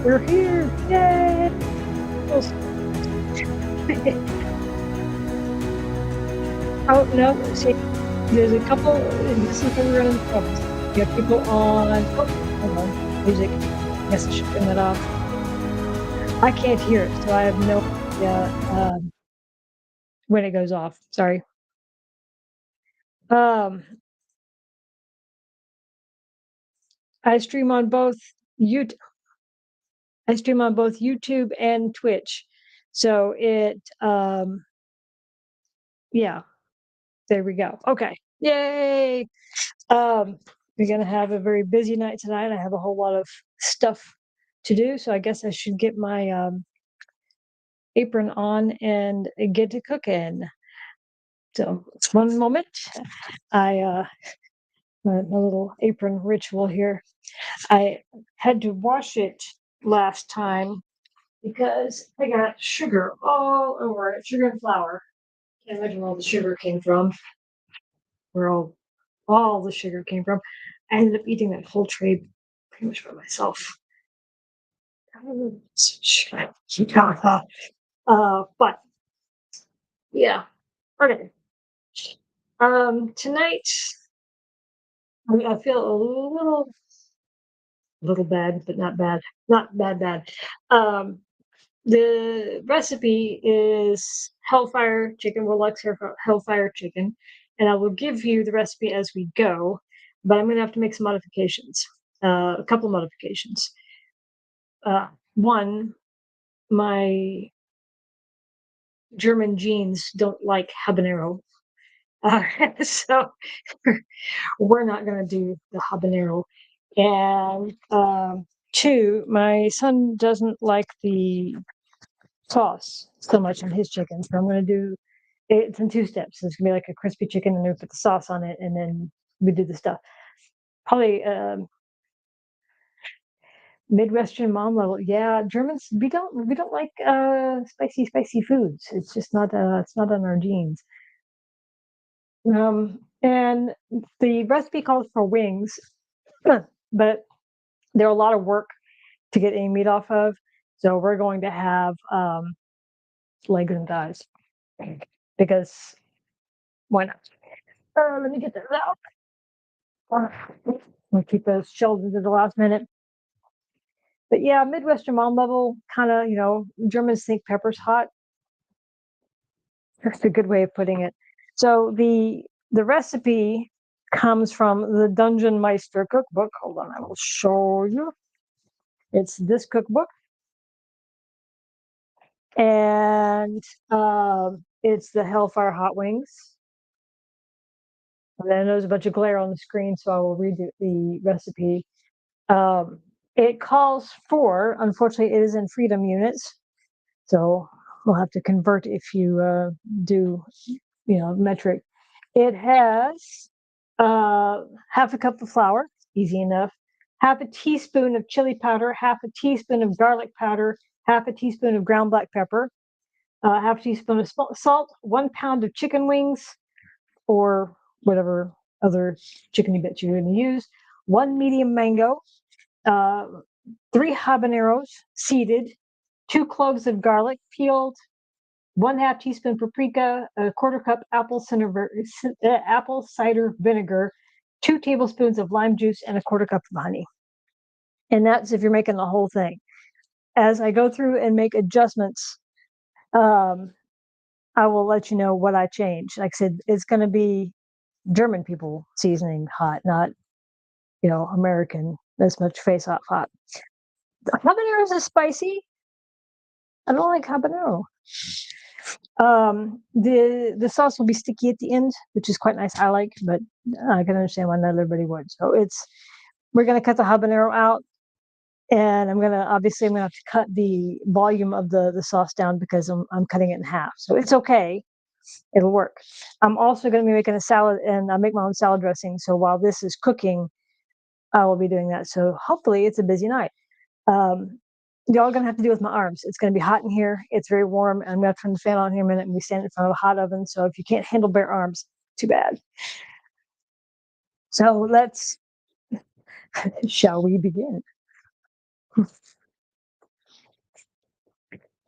We're here! Yay! Oh, no, see, there's a couple, this is where we're running into troubles. You have people on, oh, hold on, music. I guess I should turn that off. I can't hear it, so I have no idea when it goes off. Sorry. Um, I stream on both YouTube. I stream on both YouTube and Twitch. So yeah, there we go. Okay. Yay. We're gonna have a very busy night tonight. I have a whole lot of stuff to do, so I guess I should get my apron on and get to cooking. So it's one moment. I my little apron ritual here. I had to wash it last time because I got sugar all over it, sugar and flour. Can't imagine where all the sugar came from. Where all the sugar came from. I ended up eating that whole tray pretty much by myself. But yeah, okay. Tonight I feel a little bad, but not bad, not bad. Um, the recipe is Hellfire Chicken. Warlock's Hellfire Chicken, and I will give you the recipe as we go. But I'm gonna have to make some modifications, a couple modifications. One, my German genes don't like habanero. Uh, so we're not going to do the habanero. And two, my son doesn't like the sauce so much on his chicken. So I'm going to do it's in two steps. It's going to be like a crispy chicken, and then we put the sauce on it, and then we do the stuff. Probably Midwestern mom level. Yeah, Germans we don't like spicy foods. It's just not it's not on our genes. And the recipe calls for wings, but they're a lot of work to get any meat off of. So we're going to have legs and thighs because why not? Let me get this out. We'll keep those shelved into the last minute. But yeah, Midwestern mom level, kind of, Germans think pepper's hot. That's a good way of putting it. So the recipe comes from the Dungeonmeister cookbook. Hold on, I will show you. It's this cookbook, and it's the Hellfire hot wings. And then there's a bunch of glare on the screen, so I will read the recipe. It calls for, unfortunately, it is in freedom units, so we'll have to convert if you do, metric. It has half a cup of flour, easy enough, half a teaspoon of chili powder, half a teaspoon of garlic powder, half a teaspoon of ground black pepper, half a teaspoon of salt, 1 pound of chicken wings, or whatever other chicken bits you're going to use, 1 medium mango, 3 habaneros seeded, 2 cloves of garlic peeled, 1/2 teaspoon paprika, a 1/4 cup apple cider vinegar, 2 tablespoons of lime juice, and a 1/4 cup of honey. And that's if you're making the whole thing. As I go through and make adjustments, I will let you know what I change. Like I said, it's going to be German people seasoning hot, not American this much face off hot. Habaneros is spicy. I don't like habanero. The sauce will be sticky at the end, which is quite nice. I like, but I can understand why not everybody would. So we're gonna cut the habanero out, and I'm gonna have to cut the volume of the sauce down because I'm cutting it in half. So it's okay. It'll work. I'm also going to be making a salad, and I make my own salad dressing. So while this is cooking, I will be doing that. So hopefully it's a busy night. Y'all gonna have to deal with my arms. It's gonna be hot in here. It's very warm. I'm gonna turn the fan on here a minute, and we stand in front of a hot oven. So if you can't handle bare arms, too bad. So shall we begin?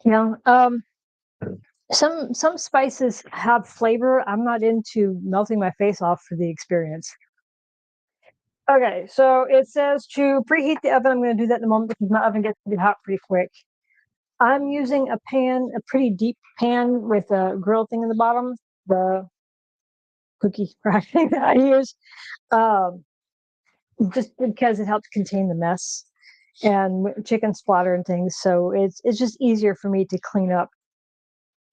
Yeah. Some spices have flavor. I'm not into melting my face off for the experience. Okay, so it says to preheat the oven. I'm going to do that in a moment because my oven gets to be hot pretty quick. I'm using a pan, a pretty deep pan with a grill thing in the bottom, the cookie rack thing that I use, um, just because it helps contain the mess and chicken splatter and things. So it's just easier for me to clean up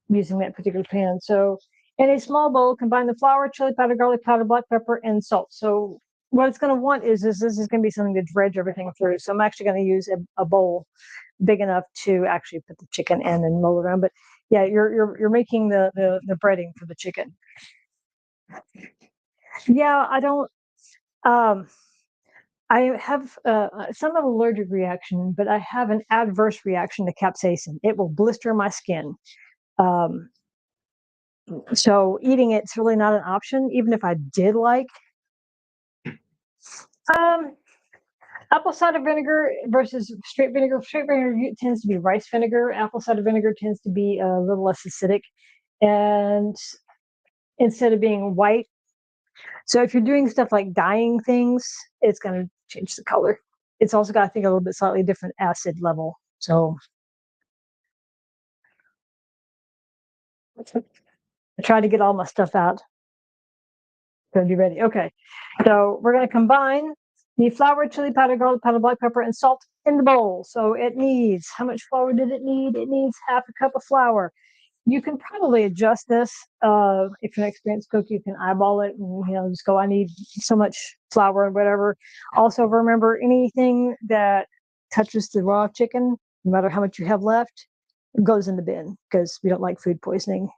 using that particular pan. So in a small bowl, combine the flour, chili powder, garlic powder, black pepper, and salt. So what it's going to want is this is going to be something to dredge everything through. So I'm actually going to use a bowl big enough to actually put the chicken in and roll around. But yeah, you're making the breading for the chicken. Yeah, I don't. Um, I have it's not an allergic reaction, but I have an adverse reaction to capsaicin. It will blister my skin. Um, so eating it's really not an option, even if I did like. Um, apple cider vinegar versus straight vinegar. Straight vinegar tends to be rice vinegar. Apple cider vinegar tends to be a little less acidic, and instead of being white. So if you're doing stuff like dyeing things, it's going to change the color. It's also got, I think, a little bit slightly different acid level. So I tried to get all my stuff out. Gonna be ready. Okay. So we're gonna combine the flour, chili powder, garlic powder, black pepper, and salt in the bowl. So it needs, how much flour did it need? It needs half a cup of flour. You can probably adjust this. If you're an experienced cook, you can eyeball it and just go, I need so much flour and whatever. Also remember anything that touches the raw chicken, no matter how much you have left, goes in the bin because we don't like food poisoning.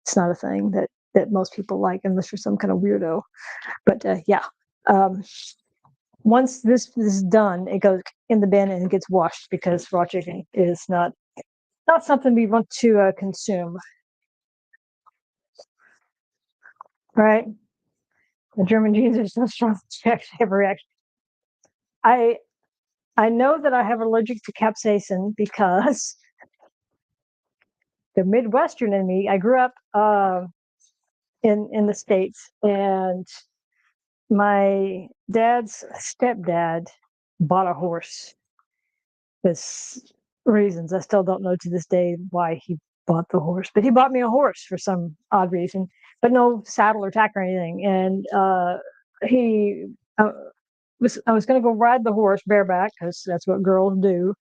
It's not a thing that most people like unless you're some kind of weirdo. But yeah, um, once this is done, it goes in the bin and it gets washed because raw chicken is not something we want to consume. Right? The German genes are so strong to actually have a reaction. I I know that I have allergic to capsaicin because the Midwestern in me. I grew up in the States, and my dad's stepdad bought a horse. This reasons I still don't know to this day why he bought the horse, but he bought me a horse for some odd reason, but no saddle or tack or anything. And he I was going to go ride the horse bareback because that's what girls do,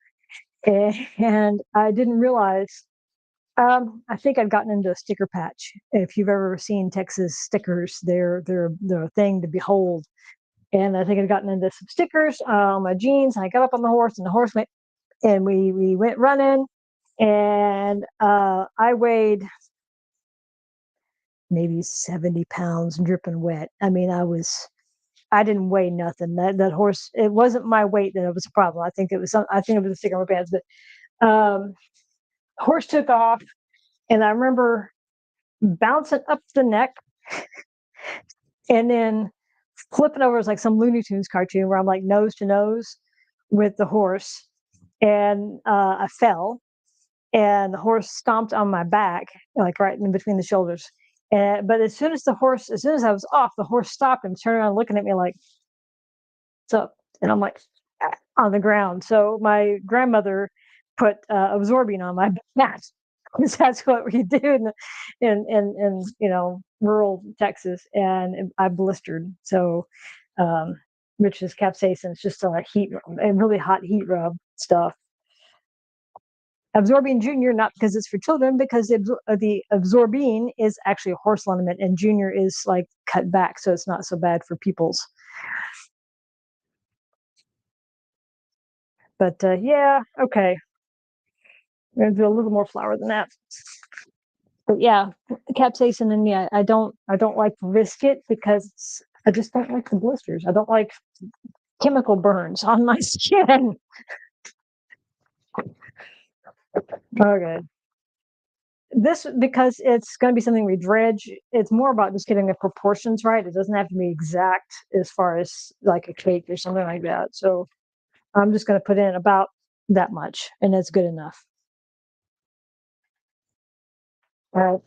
and I didn't realize. I think I'd gotten into a sticker patch. If you've ever seen Texas stickers, they're a thing to behold. And I think I'd gotten into some stickers on my jeans. And I got up on the horse, and the horse went, and we went running, and I weighed maybe 70 pounds, dripping wet. I mean, I didn't weigh nothing. That horse, it wasn't my weight that was a problem. I think it was a sticker on my pants. But horse took off, and I remember bouncing up the neck and then flipping over. It was like some Looney Tunes cartoon where I'm like nose to nose with the horse, and I fell, and the horse stomped on my back, like right in between the shoulders. But as soon as I was off, the horse stopped and turned around looking at me like, "What's up?" And I'm like, on the ground. So my grandmother put absorbing on my back because that's what we do in rural Texas, and I blistered. So, um, which is capsaicin. It's just a heat and really hot heat rub stuff. Absorbine Junior, not because it's for children, because the absorbine is actually a horse liniment, and Junior is like cut back, so it's not so bad for people's. But yeah, okay. We're gonna do a little more flour than that. But yeah, capsaicin, and yeah, I don't like to risk it because I just don't like the blisters. I don't like chemical burns on my skin. Okay. This, because it's going to be something we dredge, it's more about just getting the proportions right. It doesn't have to be exact as far as like a cake or something like that. So I'm just going to put in about that much, and it's good enough. All right.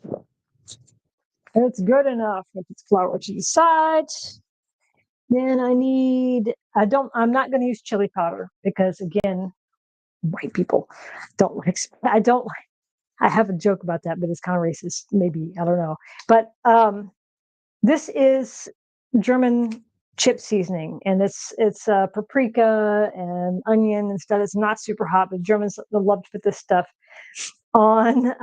That's good enough. Put the flour to the side. Then I'm not going to use chili powder because, again, white people don't like, I have a joke about that, but it's kind of racist, maybe, I don't know. But this is German chip seasoning, and it's paprika and onion and stuff. It's not super hot, but Germans love to put this stuff on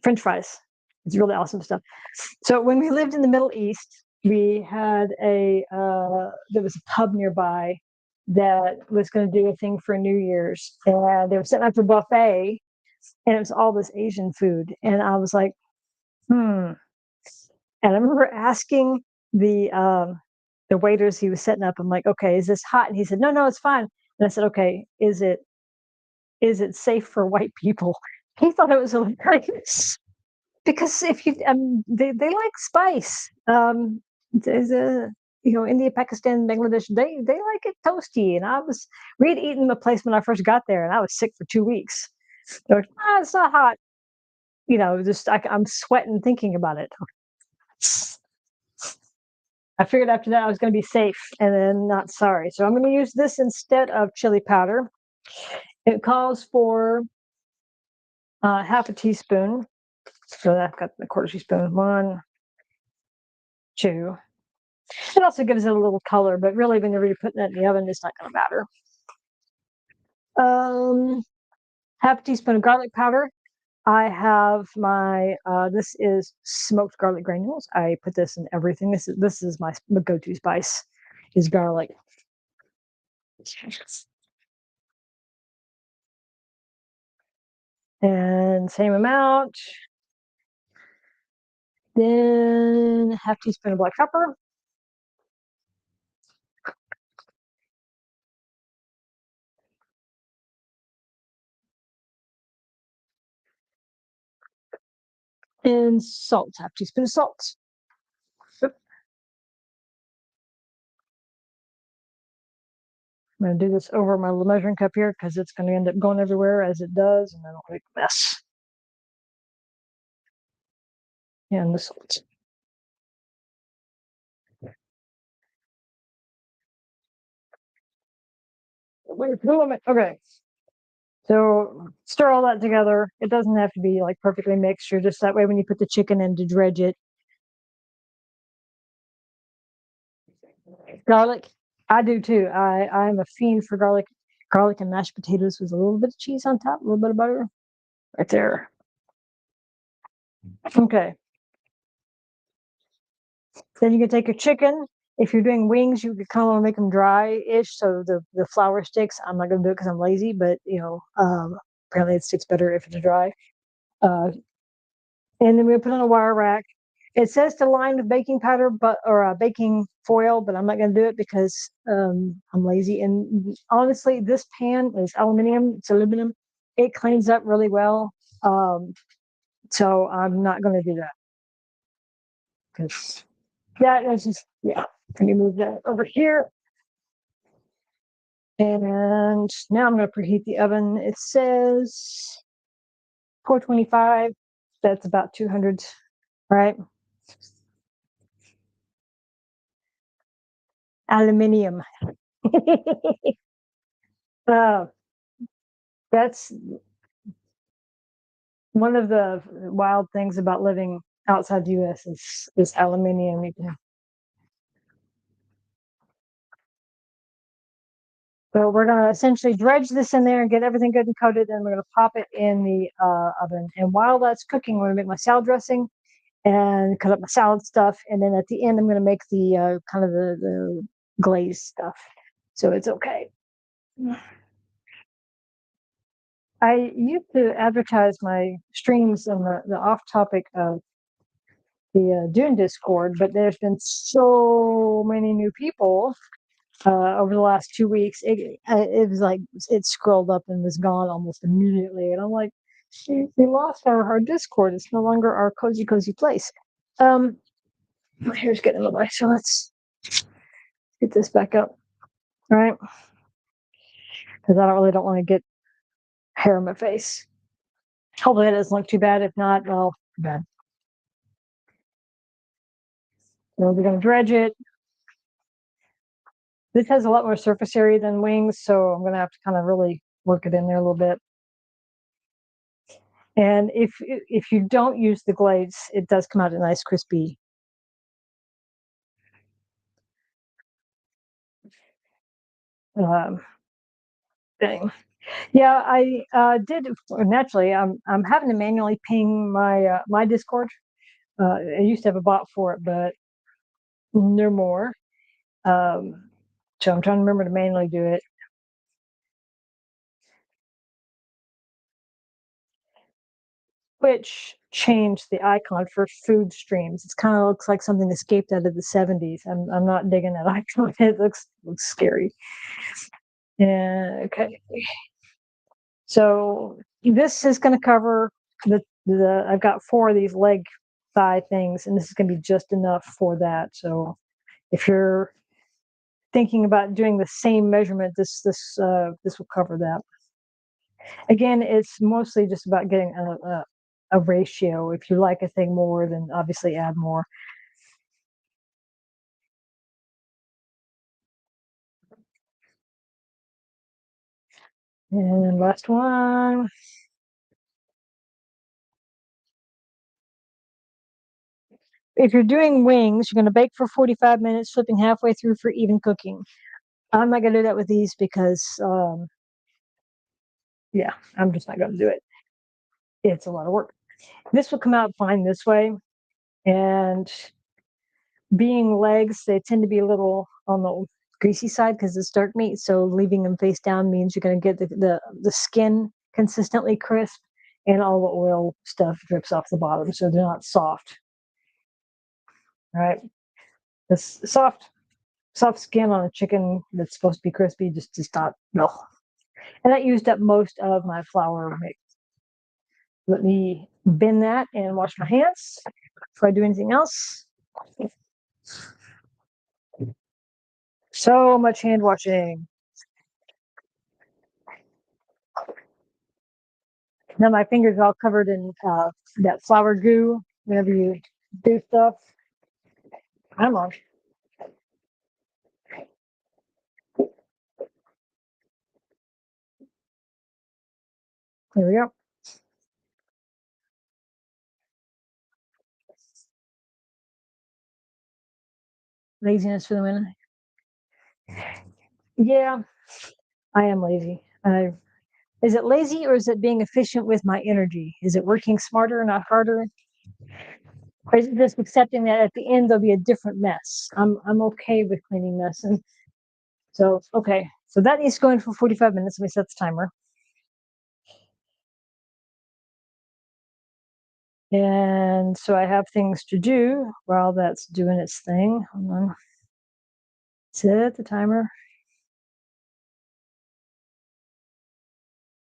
French fries. It's really awesome stuff. So when we lived in the Middle East, we had there was a pub nearby that was going to do a thing for New Year's, and they were setting up a buffet, and it was all this Asian food, and I was like, and I remember asking the waiters he was setting up. I'm like, okay, is this hot? And he said, no, it's fine. And I said, okay, is it safe for white people? He thought it was hilarious because if you they like spice. There's a India, Pakistan, Bangladesh, they like it toasty, and we had eaten the place when I first got there, and I was sick for 2 weeks. They're like, it's not hot, just I'm sweating thinking about it. I figured after that I was going to be safe and then not sorry. So I'm going to use this instead of chili powder. It calls for half a teaspoon. So I've got the quarter teaspoon. 1, 2. It also gives it a little color, but really whenever you're putting it in the oven, it's not going to matter. Half a teaspoon of garlic powder. I have this is smoked garlic granules. I put this in everything. This is my go-to spice, is garlic. And same amount. Then half teaspoon of black pepper. And salt, half teaspoon of salt. I'm going to do this over my little measuring cup here because it's going to end up going everywhere as it does, and then I'll make a mess. And the salt. Wait for a moment. Okay. So stir all that together. It doesn't have to be like perfectly mixed. You're just that way when you put the chicken in to dredge it. Garlic. I do too. I'm a fiend for garlic. Garlic and mashed potatoes with a little bit of cheese on top, a little bit of butter. Right there. Okay. Then you can take your chicken. If you're doing wings, you could kind of want to make them dry-ish, so the flour sticks. I'm not going to do it because I'm lazy, but apparently it sticks better if it's dry. And then we put on a wire rack. It says to line with baking powder, or baking foil, but I'm not going to do it because I'm lazy. And honestly, this pan is aluminum. It's aluminum. It cleans up really well. So I'm not going to do that because that is just, yeah. Let me move that over here. And now I'm going to preheat the oven. It says 425. That's about 200, right? Aluminium. That's one of the wild things about living outside the U.S. is aluminium. So we're going to essentially dredge this in there and get everything good and coated, and we're going to pop it in the oven. And while that's cooking, I'm going to make my salad dressing and cut up my salad stuff. And then at the end, I'm going to make the kind of the glazed stuff. So it's okay. I used to advertise my streams in the off topic of the Dune Discord, but there's been so many new people over the last 2 weeks. It was like it scrolled up and was gone almost immediately, and I'm like, we lost our Discord. It's no longer our cozy place. My hair's getting in the way, so let's get this back up. All right, because I don't want to get hair in my face. Hopefully that doesn't look too bad. If not, well, too bad. So we're going to dredge it. This has a lot more surface area than wings, so I'm going to have to kind of really work it in there a little bit. And if you don't use the glaze, it does come out a nice crispy. Thing. Yeah, I did naturally. I'm having to manually ping my my Discord. I used to have a bot for it, but no more. So I'm trying to remember to manually do it. Which changed the icon for food streams. It kind of looks like something escaped out of the 70s. I'm not digging that icon. It looks scary. Yeah, okay. So this is going to cover the I've got 4 of these leg thigh things, and this is going to be just enough for that. So if you're thinking about doing the same measurement, this will cover that. Again, it's mostly just about getting a ratio. If you like a thing more, then obviously add more. And then last one. If you're doing wings, you're going to bake for 45 minutes, flipping halfway through for even cooking. I'm not going to do that with these because, yeah, I'm just not going to do it. It's a lot of work. This will come out fine this way. And being legs, they tend to be a little on the greasy side because it's dark meat. So leaving them face down means you're going to get the skin consistently crisp, and all the oil stuff drips off the bottom, so they're not soft. All right, this soft skin on a chicken that's supposed to be crispy just not no. And that used up most of my flour mix. Let me bin that and wash my hands before I do anything else. So much hand washing. Now my fingers are all covered in that flour goo whenever you do stuff. Come on. Here we go. Laziness for the win. Yeah, I am lazy. Is it lazy or is it being efficient with my energy? Is it working smarter, not harder? Or is it just accepting that at the end there'll be a different mess? I'm okay with cleaning mess. And so, okay. So that needs to go in for 45 minutes. Let me set the timer. And so I have things to do while that's doing its thing. Hold on. Set the timer.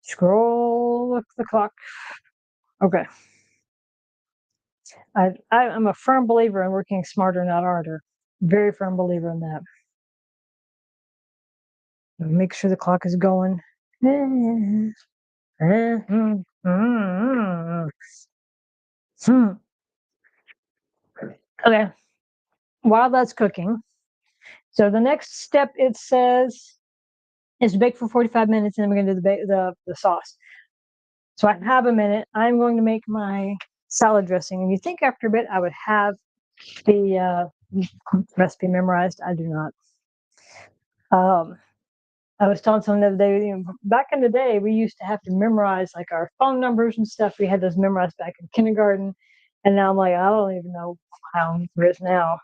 Scroll the clock. Okay. I'm a firm believer in working smarter, not harder. Very firm believer in that. Make sure the clock is going. Okay. While that's cooking, so the next step it says is to bake for 45 minutes, and then we're going to do the sauce. So I have a minute. I'm going to make my salad dressing, and you think after a bit I would have the recipe memorized. I do not. I was telling someone the other day, back in the day, we used to have to memorize like our phone numbers and stuff. We had those memorized back in kindergarten. And now I'm like, I don't even know how it is now.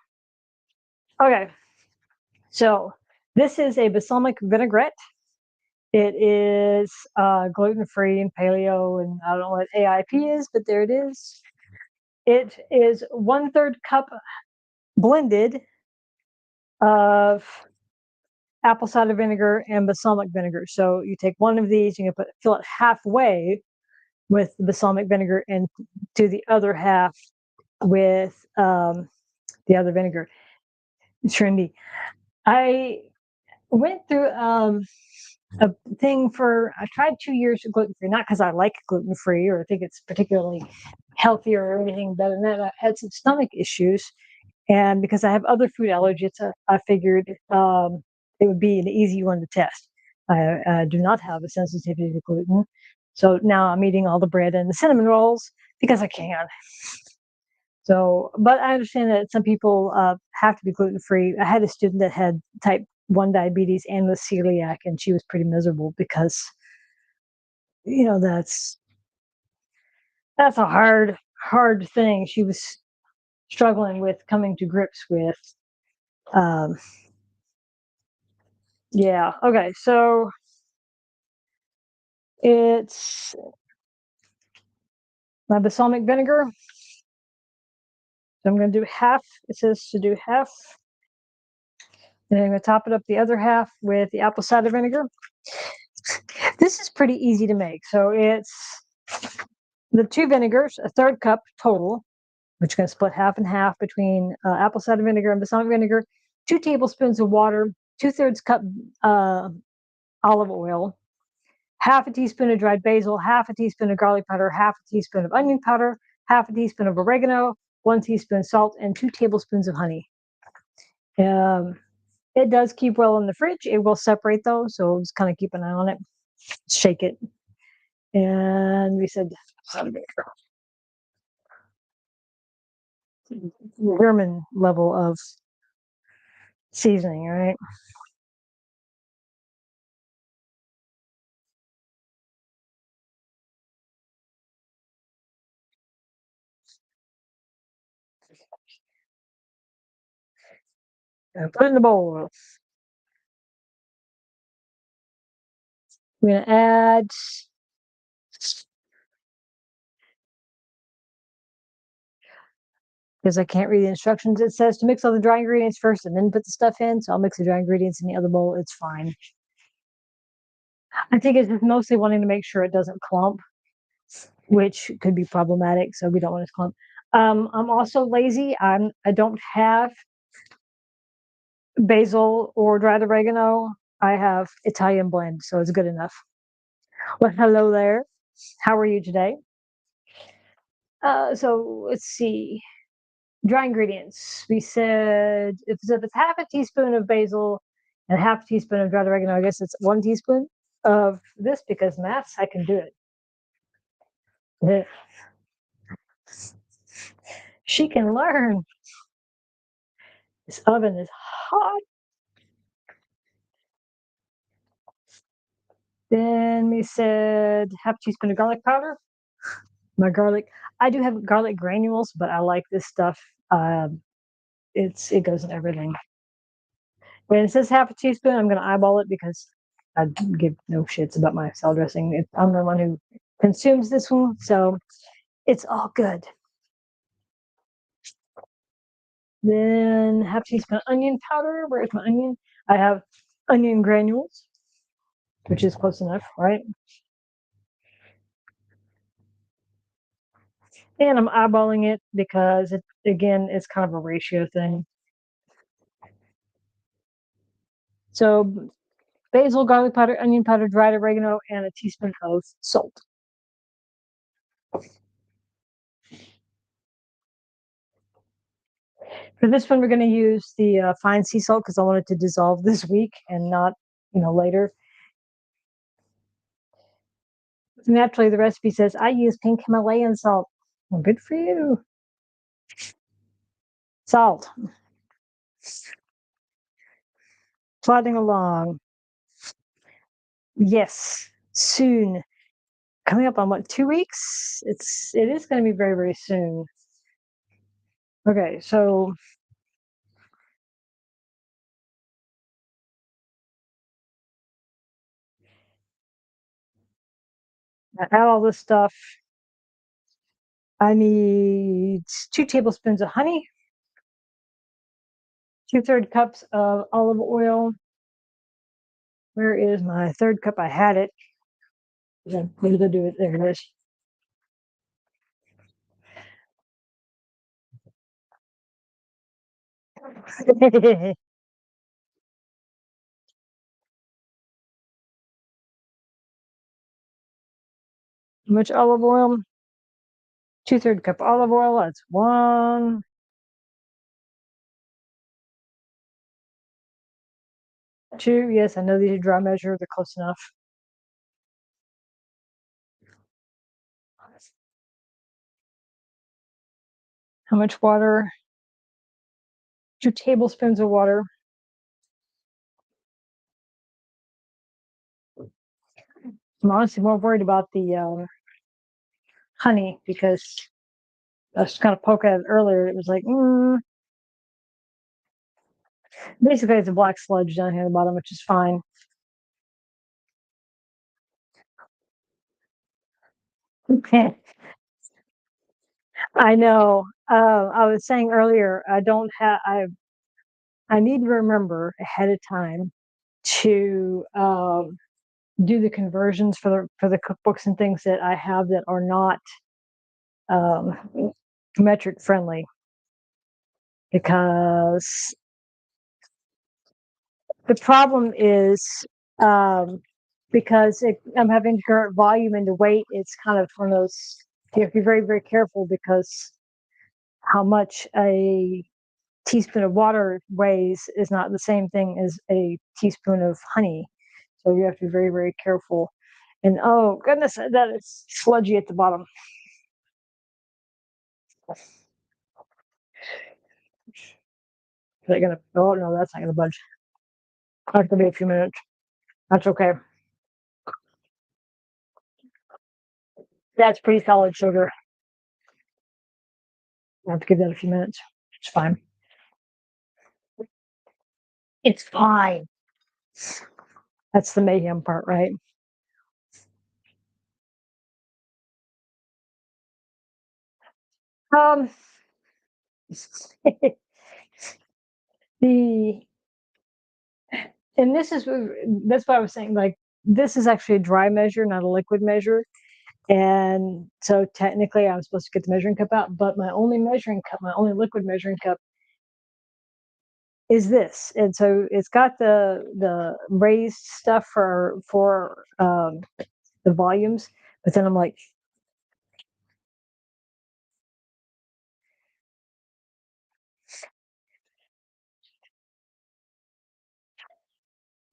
Okay. So this is a balsamic vinaigrette. It is gluten-free and paleo, and I don't know what AIP is, but there it is. It is 1/3 cup blended of apple cider vinegar and balsamic vinegar. So you take one of these, you can fill it halfway with the balsamic vinegar and do the other half with the other vinegar. Trendy. I went through a thing for, I tried 2 years of gluten free, not because I like gluten free or think it's particularly healthier or anything better than that. I had some stomach issues, and because I have other food allergies, I figured it would be an easy one to test. I do not have a sensitivity to gluten, so now I'm eating all the bread and the cinnamon rolls because I can. So, but I understand that some people have to be gluten free. I had a student that had type 1 diabetes and was celiac, and she was pretty miserable because, that's a hard thing. She was struggling with coming to grips with. Um, yeah. Okay. So it's my balsamic vinegar. So I'm going to do half. It says to do half. And I'm going to top it up the other half with the apple cider vinegar. This is pretty easy to make. So it's the 2 vinegars, a 1/3 cup total, which is going to split half and half between apple cider vinegar and balsamic vinegar, 2 tablespoons of water, 2/3 cup olive oil, half a teaspoon of dried basil, half a teaspoon of garlic powder, half a teaspoon of onion powder, half a teaspoon of oregano, 1 teaspoon salt, and 2 tablespoons of honey. It does keep well in the fridge. It will separate though, so just kind of keep an eye on it. Shake it. And we said German level of seasoning, right? And put it in the bowl. We're gonna add because I can't read the instructions. It says to mix all the dry ingredients first and then put the stuff in. So I'll mix the dry ingredients in the other bowl. It's fine. I think it's just mostly wanting to make sure it doesn't clump, which could be problematic. So we don't want it to clump. I'm also lazy. I don't have basil or dried oregano. I have Italian blend, so it's good enough. Well, hello there. How are you today? So let's see. Dry ingredients. We said if it's half a teaspoon of basil and half a teaspoon of dried oregano, I guess it's 1 teaspoon of this because maths, I can do it. Yeah. She can learn. This oven is hot. Then we said half a teaspoon of garlic powder. My garlic, I do have garlic granules, but I like this stuff. It goes in everything. When it says half a teaspoon, I'm going to eyeball it because I give no shits about my salad dressing. I'm the one who consumes this one, so it's all good. Then half a teaspoon of onion powder. Where's my onion? I have onion granules, which is close enough, right? And I'm eyeballing it because again, it's kind of a ratio thing. So basil, garlic powder, onion powder, dried oregano, and a teaspoon of salt. For this one, we're going to use the fine sea salt because I want it to dissolve this week and not, later. Naturally, the recipe says I use pink Himalayan salt. Well, good for you. Salt. Plodding along. Yes, soon. Coming up on what, 2 weeks? It is going to be very, very soon. Okay, so I add all this stuff. I need 2 tablespoons of honey, 2/3 cups of olive oil. Where is my 1/3 cup? I had it. Yeah, maybe they'll do it. There it is. How much olive oil? 2/3 cup olive oil. That's 1. 2. Yes, I know these are dry measure. They're close enough. How much water? 2 tablespoons of water. I'm honestly more worried about the honey because I was kind of poking at it earlier. It was like, basically it's a black sludge down here at the bottom, which is fine. Okay. I know. I was saying earlier, I need to remember ahead of time to do the conversions for the cookbooks and things that I have that are not um, metric friendly, because the problem is, um, because I'm having to convert volume into weight. It's kind of one of those, you have to be very, very careful, because how much a teaspoon of water weighs is not the same thing as a teaspoon of honey. So you have to be very, very careful. And oh goodness, that is sludgy at the bottom. Is that gonna? Oh no, that's not gonna budge. That's gonna be a few minutes. That's okay. That's pretty solid sugar. I have to give that a few minutes. It's fine. It's fine. That's the mayhem part, right? Um, the and this is that's what I was saying. Like, this is actually a dry measure, not a liquid measure. And so technically I'm supposed to get the measuring cup out, but my only measuring cup, my only liquid measuring cup is this. And so it's got the raised stuff for the volumes, but then I'm like,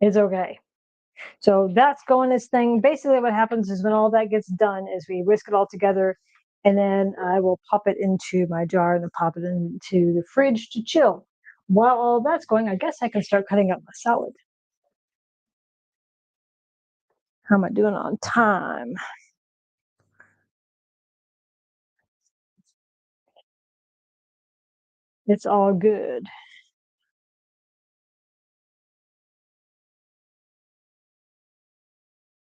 it's okay. So that's going this thing. Basically what happens is when all that gets done is we whisk it all together, and then I will pop it into my jar and then pop it into the fridge to chill. While all that's going, I guess I can start cutting up my salad. How am I doing on time? It's all good.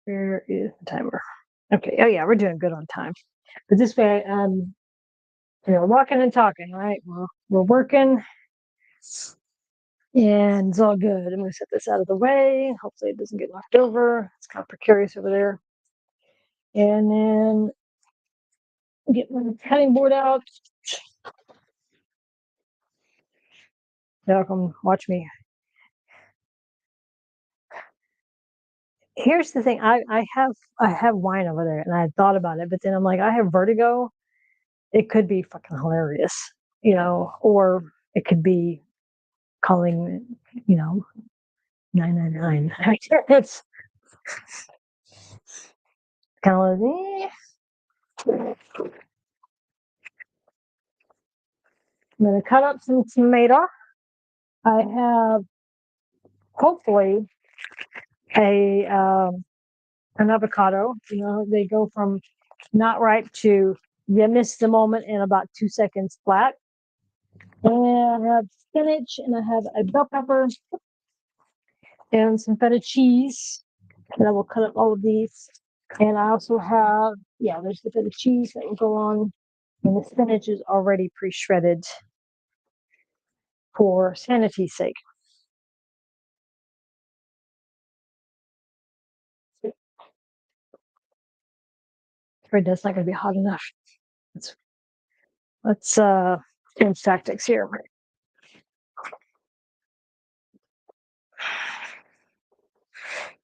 Where is the timer? Okay. Oh yeah, we're doing good on time. But this way, walking and talking, right? We're working, and it's all good. I'm gonna set this out of the way. Hopefully, it doesn't get knocked over. It's kind of precarious over there. And then get my cutting board out. Now come watch me. Here's the thing. I have wine over there, and I had thought about it, but then I'm like, I have vertigo. It could be fucking hilarious, or it could be calling, you know, 999. It's kind of like, I'm going to cut up some tomato. I have hopefully a an avocado. They go from not ripe to you miss the moment in about 2 seconds flat. And I have spinach, and I have a bell pepper and some feta cheese. And I will cut up all of these. And I also have, yeah, there's the feta cheese that will go on. And the spinach is already pre-shredded for sanity's sake. Afraid that's not going to be hot enough. Let's change tactics here.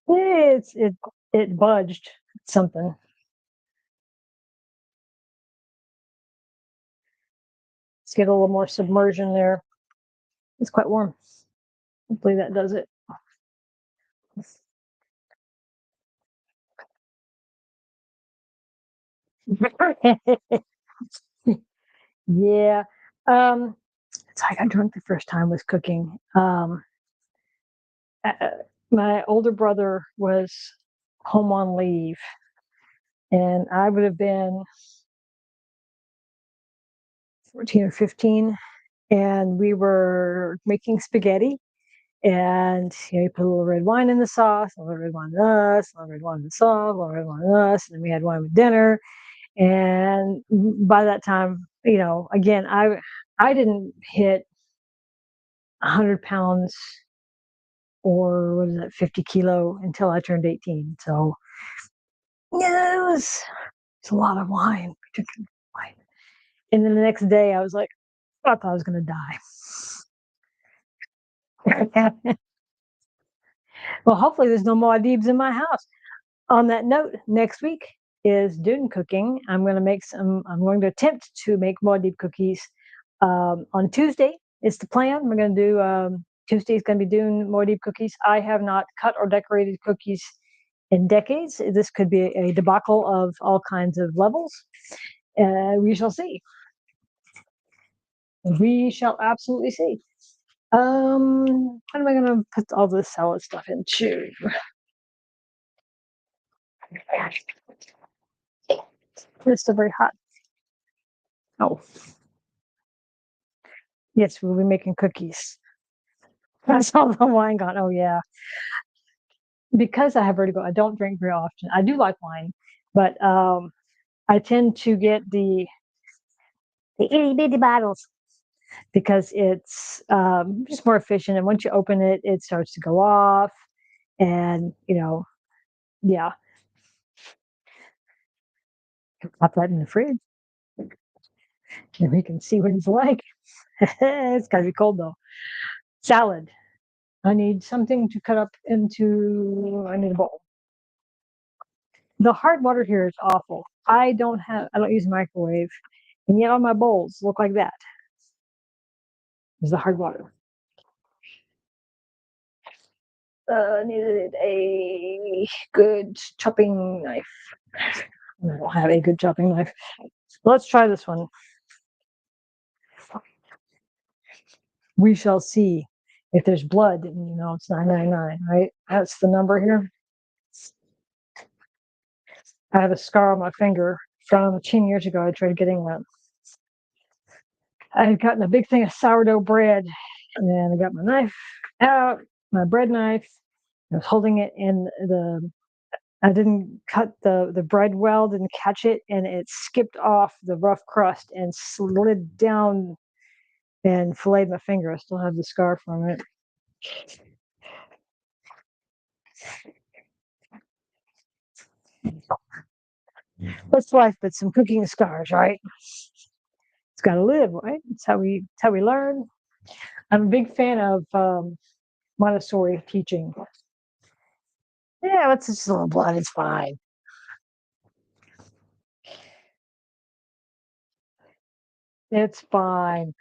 It budged something. get a little more submersion there. It's quite warm. Hopefully that does it. Yeah. It's like I drunk the first time was cooking. Uh, my older brother was home on leave, and I would have been 14 or 15, and we were making spaghetti. And you put a little red wine in the sauce, a little red wine in us, a little red wine in the sauce, a little red wine in us, and then we had wine with dinner. And by that time, again, I didn't hit 100 pounds, or what is that, 50 kilo, until I turned 18. So yeah, it's a lot of wine. Wine. And then the next day I was like, I thought I was gonna die. Well, hopefully there's no Maldives in my house. On that note, next week is Dune cooking. I'm going to attempt to make Maldives cookies. On Tuesday is the plan. We're going to do, Tuesday is going to be Dune Maldives cookies. I have not cut or decorated cookies in decades. This could be a debacle of all kinds of levels. We shall see. We shall absolutely see. What am I going to put all this salad stuff into? It's still very hot. Oh, yes, we'll be making cookies. That's all the wine gone. Oh yeah, because I have vertigo, I don't drink very often. I do like wine, but I tend to get the itty bitty bottles because it's just more efficient. And once you open it, it starts to go off, and yeah, pop that in the fridge, and we can see what it's like. It's gotta be cold though. Salad. I need something to cut up into. I need a bowl. The hard water here is awful. I don't use a microwave, and yet all my bowls look like that. Is the hard water. Needed a good chopping knife. I don't have a good chopping knife. Let's try this one. We shall see. If there's blood, it's 999, right? That's the number here. I have a scar on my finger from 10 years ago. I tried getting that. I had gotten a big thing of sourdough bread, and then I got my knife out, my bread knife. I was holding it in I didn't cut the bread well, didn't catch it, and it skipped off the rough crust and slid down and filleted my finger. I still have the scar from it. What's life but some cooking scars, right? It's got to live, right? It's how we learn. I'm a big fan of Montessori teaching. Yeah, it's just a little blood. It's fine. It's fine.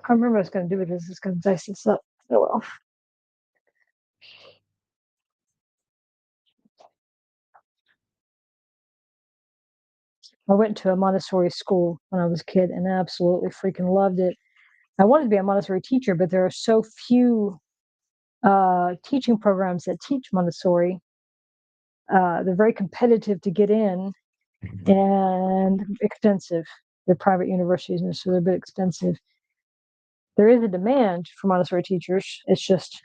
I remember what I was going to do with this. It's going to dice this up. Oh well. I went to a Montessori school when I was a kid and absolutely freaking loved it. I wanted to be a Montessori teacher, but there are so few teaching programs that teach Montessori. They're very competitive to get in and expensive. They're private universities, and so they're a bit expensive. There is a demand for Montessori teachers. It's just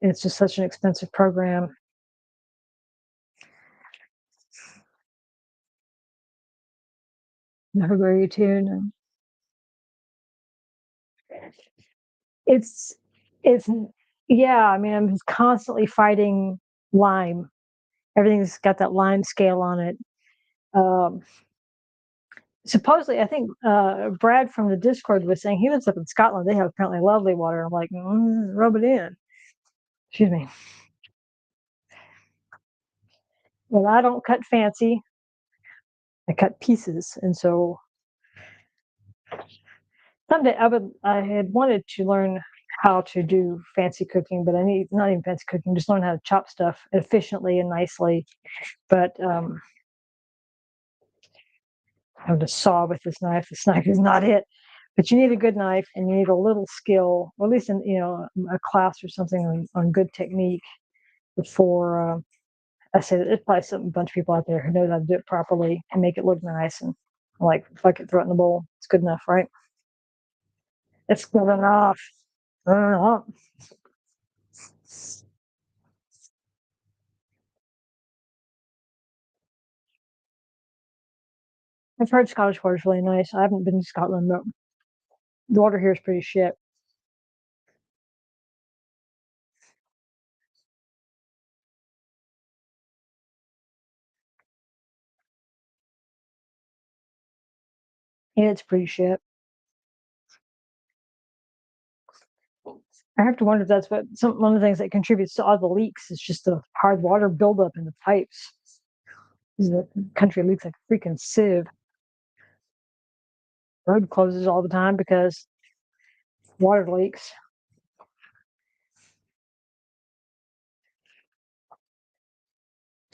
such an expensive program. Never very tuned. It's it's yeah. I mean, I'm just constantly fighting Lyme. Everything's got that Lyme scale on it. Um, Supposedly, I think Brad from the Discord was saying he lives up in Scotland. They have apparently lovely water. I'm like, rub it in. Excuse me. Well, I don't cut fancy. I cut pieces, and so someday I had wanted to learn how to do fancy cooking, but I need not even fancy cooking, just learn how to chop stuff efficiently and nicely. But I have to saw with this knife. This knife is not it. But you need a good knife, and you need a little skill, or at least in a class or something on good technique before. I say that there's probably a bunch of people out there who know how to do it properly and make it look nice. And I'm like, if I could throw it in the bowl, it's good enough, right? It's good enough. Uh, I've heard Scottish water is really nice. I haven't been to Scotland, but the water here is pretty shit. Yeah, it's pretty shit. I have to wonder if that's one of the things that contributes to all the leaks is just the hard water buildup in the pipes. The country leaks like a freaking sieve. Road closes all the time because water leaks.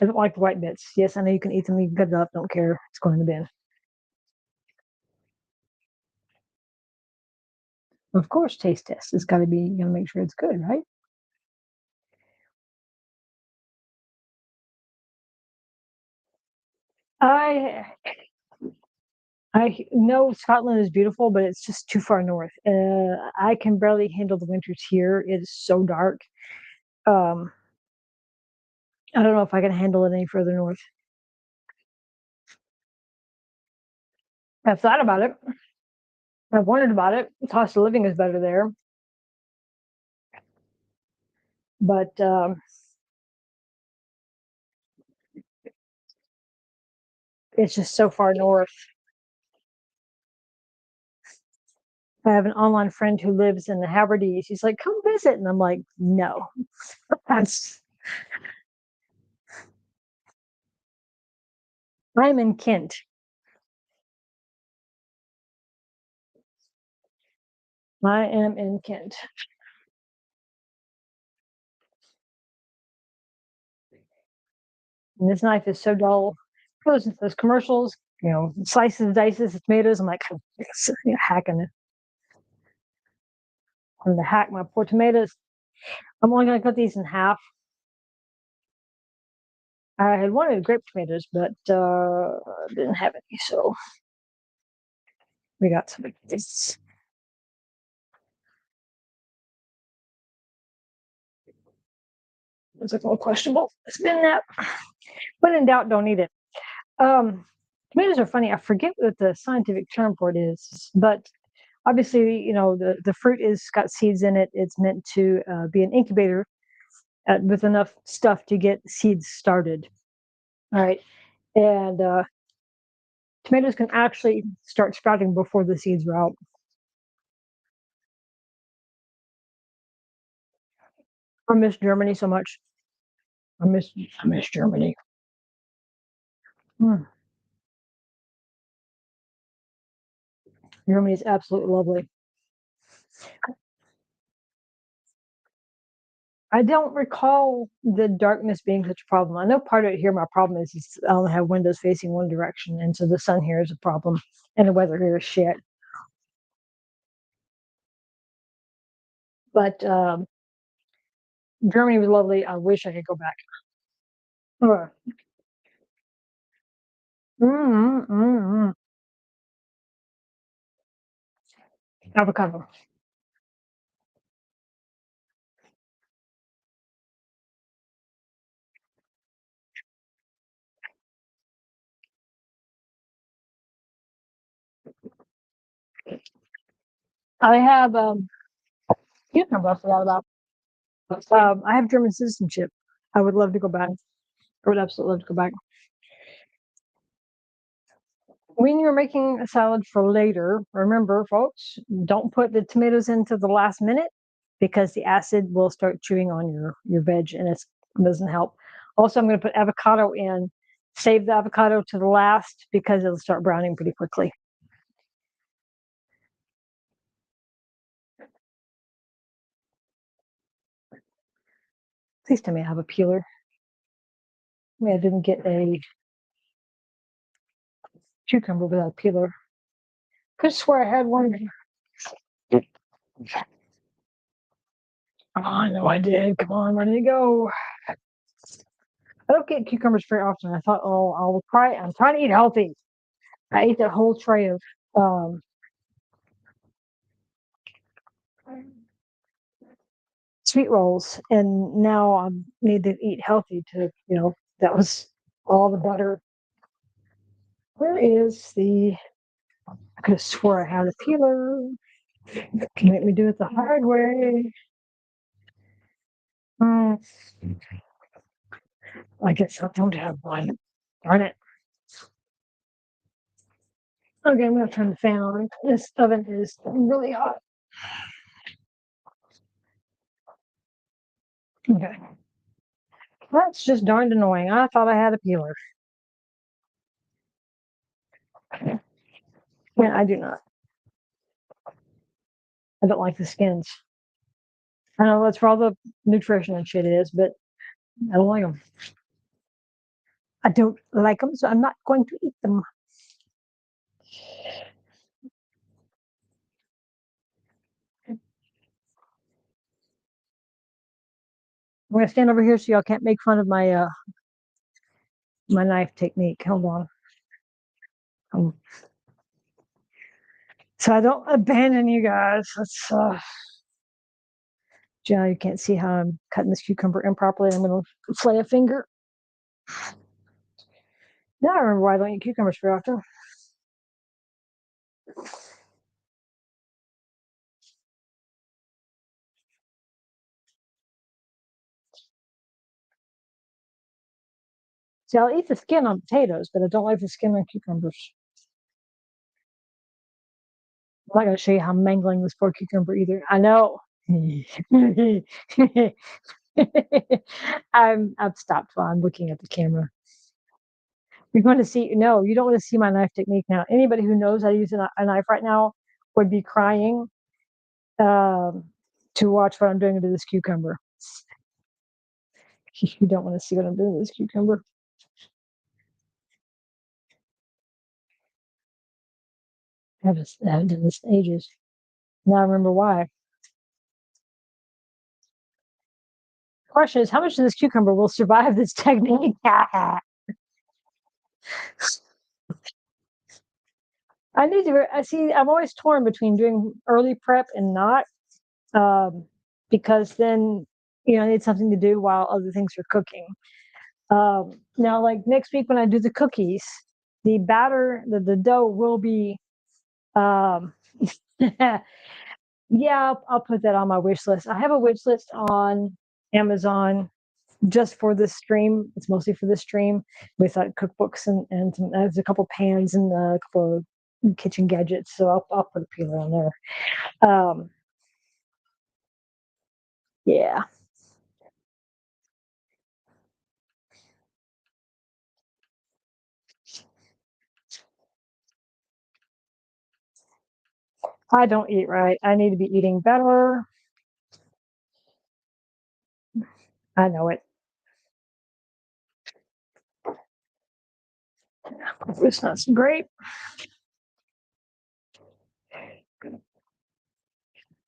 I don't like the white bits. Yes, I know you can eat them. You can cut it up. Don't care. It's going in the bin. Of course, taste test. It's got to be. You got to make sure it's good, right? I I know Scotland is beautiful, but it's just too far north. I can barely handle the winters here. It is so dark. Um, I don't know if I can handle it any further north. I've thought about it. I've wondered about it. The cost of living is better there, but it's just so far north. I have an online friend who lives in the Hebrides. He's like, "Come visit," and I'm like, "No, that's." I'm in Kent. I am in Kent. And this knife is so dull. Goes into those commercials, slices, dices, tomatoes. I'm like, hacking it. I'm gonna hack my poor tomatoes. I'm only gonna cut these in half. I had wanted grape tomatoes, but didn't have any, so we got some of this. It's like a little questionable. Spin that. When in doubt, don't eat it. Um, Tomatoes are funny. I forget what the scientific term for it is, but obviously, the fruit is got seeds in it. It's meant to be an incubator with enough stuff to get seeds started. All right, and tomatoes can actually start sprouting before the seeds are out. I miss Germany so much. I miss Germany. Mm, Germany is absolutely lovely. I don't recall the darkness being such a problem. I know part of it here, my problem is I only have windows facing one direction, and so the sun here is a problem, and the weather here is shit. But Germany was lovely. I wish I could go back. Uh, mm, mm, mm. Avocado. I have cucumber. I forgot about. I have German citizenship. I would love to go back. I would absolutely love to go back. When you're making a salad for later, remember, folks, don't put the tomatoes into the last minute because the acid will start chewing on your veg and it doesn't help. Also, I'm going to put avocado in save the avocado to the last because it'll start browning pretty quickly. Please tell me I have a peeler. I mean, I didn't get a cucumber without a peeler. Could swear I had one. Oh, I know I did. Come on, where did it go? I don't get cucumbers very often. I thought, oh, I'll try. I'm trying to eat healthy. I ate that whole tray of sweet rolls, and now I need to eat healthy. That was all the butter. Where is the? I could have swore I had a peeler. Can make me do it the hard way. I guess I don't have one. Darn it. Okay, I'm gonna turn the fan on. This oven is really hot. Okay. That's just darned annoying. I thought I had a peeler. Yeah, I do not. I don't like the skins. I know that's where all the nutrition and shit is, but I don't like them. I don't like them, so I'm not going to eat them. I'm gonna stand over here so y'all can't make fun of my my knife technique. Hold on. So I don't abandon you guys. That's Jenna, you can't see how I'm cutting this cucumber improperly. I'm gonna flay a finger. Now I remember why I don't eat cucumbers very often. See, I'll eat the skin on potatoes, but I don't like the skin on cucumbers. I'm not going to show you how I'm mangling this poor cucumber either. I know. I've stopped while I'm looking at the camera. You're going to see, no, you don't want to see my knife technique now. Anybody who knows how to use a knife right now would be crying to watch what I'm doing to this cucumber. You don't want to see what I'm doing to this cucumber. I haven't done this in ages. Now I remember why. The question is, how much of this cucumber will survive this technique? I need to. I see. I'm always torn between doing early prep and not, because then I need something to do while other things are cooking. Now, like next week when I do the cookies, the batter, the dough will be. Yeah, I'll put that on my wish list. I have a wish list on Amazon just for this stream. It's mostly for this stream with cookbooks and there's a couple pans and a couple of kitchen gadgets. So I'll put a peeler on there. Yeah. I don't eat right. I need to be eating better. I know it. It's not so great.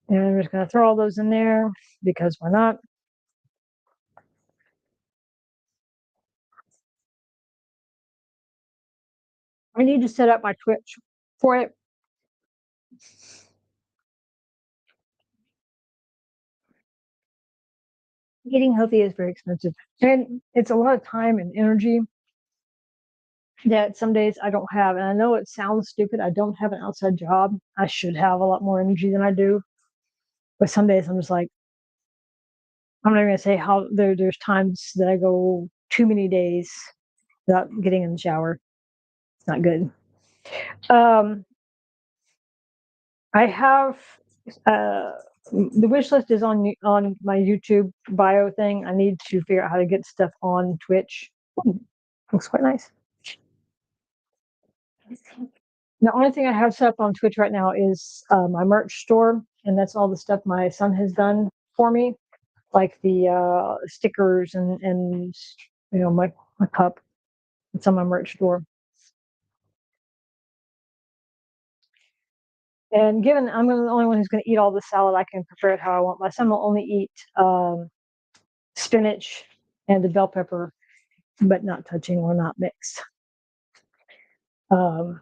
And I'm just going to throw all those in there because why not? I need to set up my Twitch for it. Eating healthy is very expensive, and it's a lot of time and energy that some days I don't have. And I know it sounds stupid. I don't have an outside job. I should have a lot more energy than I do. But some days I'm just like, I'm not going to say how there's times that I go too many days without getting in the shower. It's not good. I have the wish list is on my YouTube bio thing. I need to figure out how to get stuff on Twitch. Looks quite nice. The only thing I have set up on Twitch right now is my merch store, and that's all the stuff my son has done for me, like the stickers and my cup. It's on my merch store. And given I'm the only one who's going to eat all the salad, I can prepare it how I want. My son will only eat spinach and the bell pepper, but not touching or not mixed. So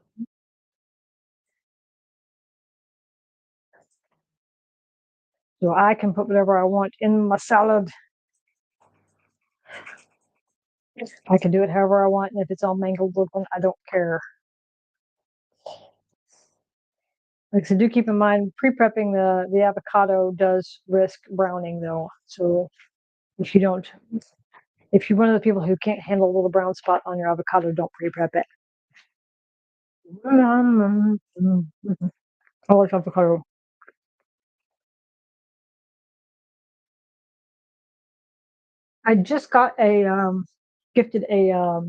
I can put whatever I want in my salad. I can do it however I want, and if it's all mangled looking, I don't care. Like, so do keep in mind, pre-prepping the avocado does risk browning, though. So if you're one of the people who can't handle a little brown spot on your avocado, don't pre-prep it. I like avocado. I just got gifted a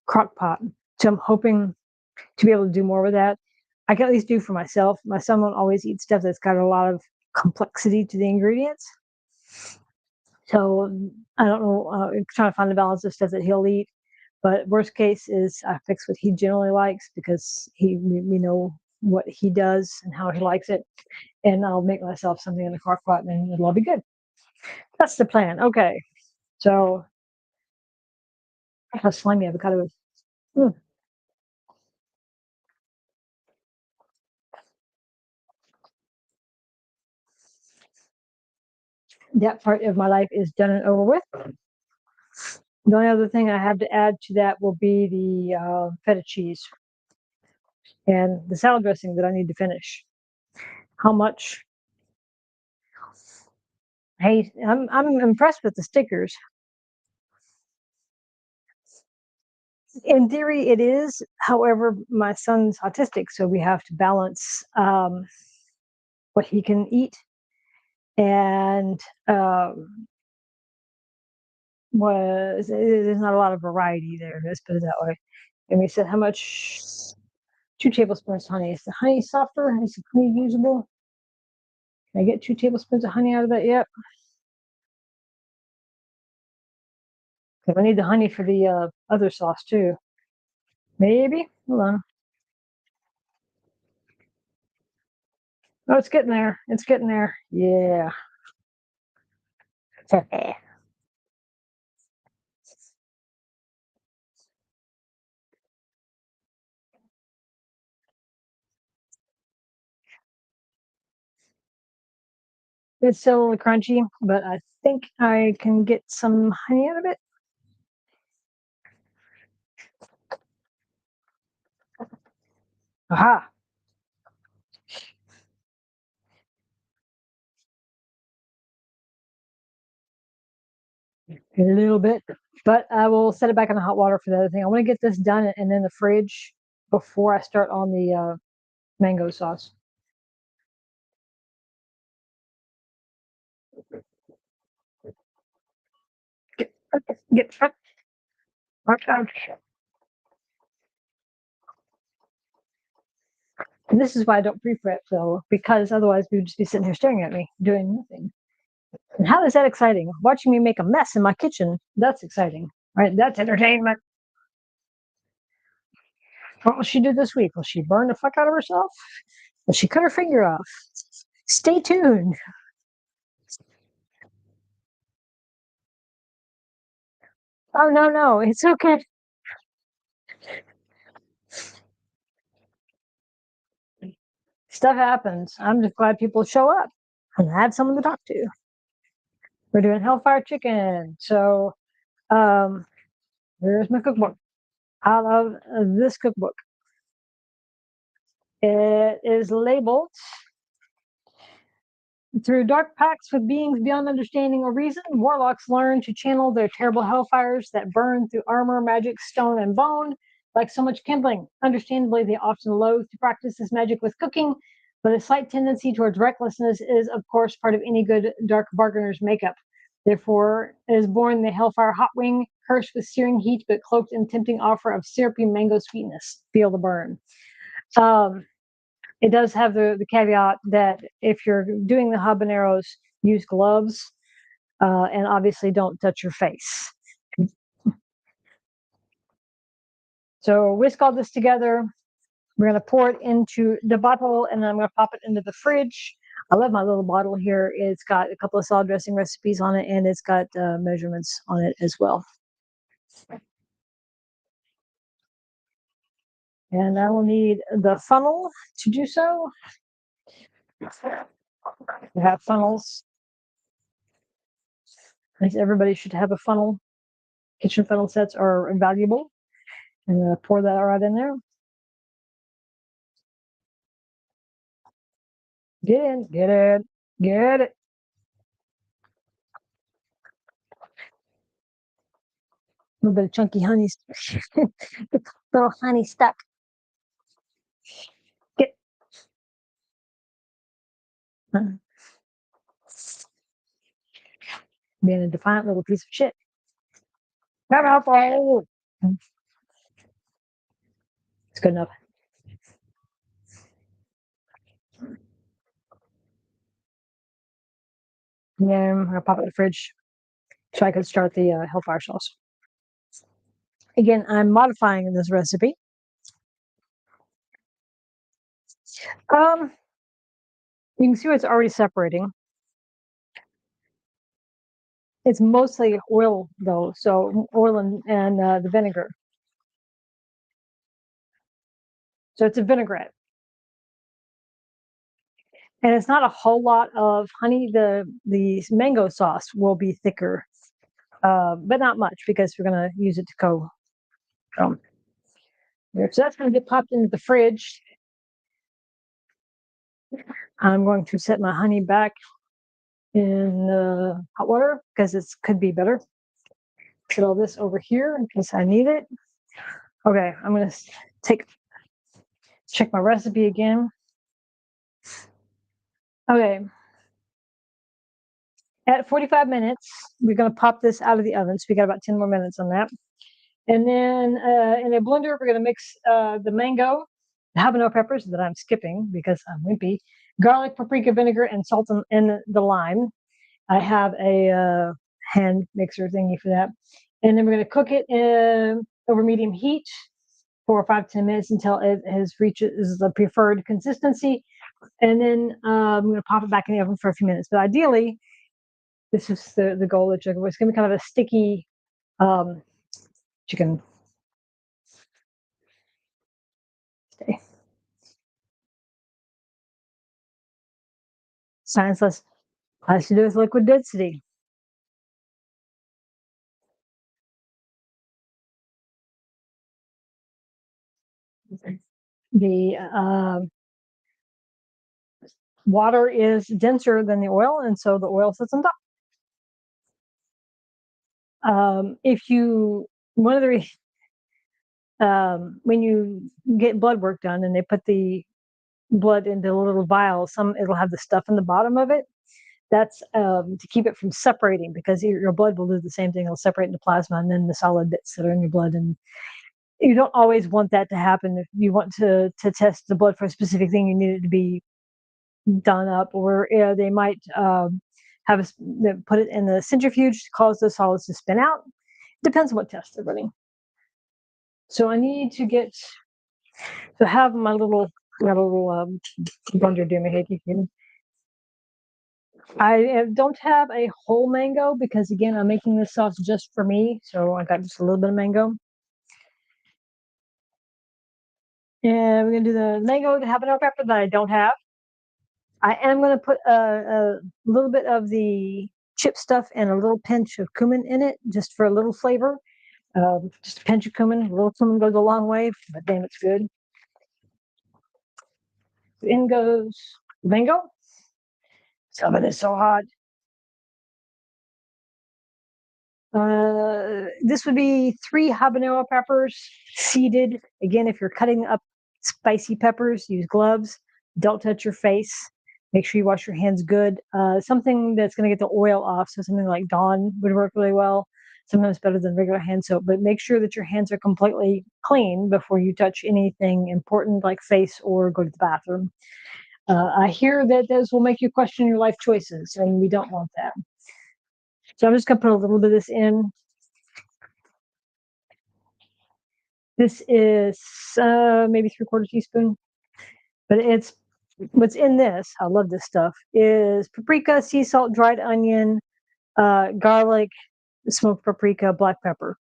crock pot, so I'm hoping to be able to do more with that. I can at least do for myself. My son won't always eat stuff that's got a lot of complexity to the ingredients. So I don't know, trying to find the balance of stuff that he'll eat. But worst case is I fix what he generally likes, because we know what he does and how he likes it. And I'll make myself something in the crock pot and it'll all be good. That's the plan. Okay. So how slimy avocado is. That part of my life is done and over with. The only other thing I have to add to that will be the feta cheese and the salad dressing that I need to finish. How much? Hey, I'm impressed with the stickers. In theory, it is. However, my son's autistic, so we have to balance what he can eat and there's not a lot of variety there. Let's put it that way. And we said, how much? 2 tablespoons of honey. Is the honey softer? Is the honey usable? Can I get 2 tablespoons of honey out of that yet? Because I need the honey for the other sauce too. Maybe. Hold on. Oh, it's getting there. It's getting there. Yeah. It's still a little crunchy, but I think I can get some honey out of it. Aha. A little bit, but I will set it back in the hot water for the other thing. I want to get this done and in the fridge before I start on the mango sauce. Get and this is why I don't pre-prep, though, because otherwise we would just be sitting here staring at me doing nothing. And how is that exciting? Watching me make a mess in my kitchen, that's exciting, right? That's entertainment. What will she do this week? Will she burn the fuck out of herself? Will she cut her finger off? Stay tuned. Oh, no, it's okay. Stuff happens. I'm just glad people show up and I have someone to talk to. We're doing Hellfire Chicken. So here's my cookbook. I love this cookbook. It is labeled through dark pacts with beings beyond understanding or reason. Warlocks learn to channel their terrible hellfires that burn through armor, magic, stone, and bone. Like so much kindling, understandably, they often loathe to practice this magic with cooking, but a slight tendency towards recklessness is, of course, part of any good dark bargainer's makeup. Therefore, is born the Hellfire Hot Wing, cursed with searing heat, but cloaked in tempting offer of syrupy mango sweetness. Feel the burn. It does have the caveat that if you're doing the habaneros, use gloves, and obviously don't touch your face. So whisk all this together. We're going to pour it into the bottle, and then I'm going to pop it into the fridge. I love my little bottle here. It's got a couple of salad dressing recipes on it, and it's got measurements on it as well. And I will need the funnel to do so. We have funnels. At least everybody should have a funnel. Kitchen funnel sets are invaluable. And pour that right in there. Get in, get it, get it. A little bit of chunky honey, little honey stuck. Get. Being a defiant little piece of shit. It's good enough. Yeah, I'm gonna pop it in the fridge so I can start the Hellfire sauce. Again, I'm modifying this recipe. You can see it's already separating. It's mostly oil though, so oil and the vinegar. So it's a vinaigrette. And it's not a whole lot of honey. The mango sauce will be thicker, but not much because we're going to use it to go. So that's going to get popped into the fridge. I'm going to set my honey back in hot water because it could be better. Put all this over here in case I need it. Okay, I'm going to check my recipe again. Okay. At 45 minutes, we're going to pop this out of the oven. So we got about 10 more minutes on that. And then in a blender, we're going to mix the mango, the habanero peppers that I'm skipping because I'm wimpy, garlic, paprika, vinegar, and salt and the lime. I have a hand mixer thingy for that. And then we're going to cook it over medium heat for 5 to 10 minutes until it reaches the preferred consistency. And then I'm going to pop it back in the oven for a few minutes. But ideally, this is the goal that it's going to be kind of a sticky chicken. Stay. Science has to do with liquid density. The water is denser than the oil, and so the oil sits on top. When you get blood work done and they put the blood into little vials, it'll have the stuff in the bottom of it. That's to keep it from separating because your blood will do the same thing. It'll separate into plasma and then the solid bits that are in your blood. And you don't always want that to happen. If you want to test the blood for a specific thing, you need it to be done up, or they might put it in the centrifuge to cause the solids to spin out. Depends on what test they're running. So I need to have my little blender do me hate. I don't have a whole mango because again I'm making this sauce just for me, so I got just a little bit of mango. And we're gonna do the mango, the habanero pepper that I don't have. I am gonna put a little bit of the chip stuff and a little pinch of cumin in it, just for a little flavor. Just a pinch of cumin. A little cumin goes a long way, but damn, it's good. In goes mango. Some of it is so hot. This would be 3 habanero peppers seeded. Again, if you're cutting up spicy peppers, use gloves. Don't touch your face. Make sure you wash your hands good. Something that's going to get the oil off, so something like Dawn would work really well. sometimes better than regular hand soap, but make sure that your hands are completely clean before you touch anything important like face or go to the bathroom. I hear that those will make you question your life choices, and we don't want that. So I'm just going to put a little bit of this in. This is maybe 3/4 teaspoon, but it's what's in this. I love this stuff. Is paprika, sea salt, dried onion, garlic, smoked paprika, black pepper.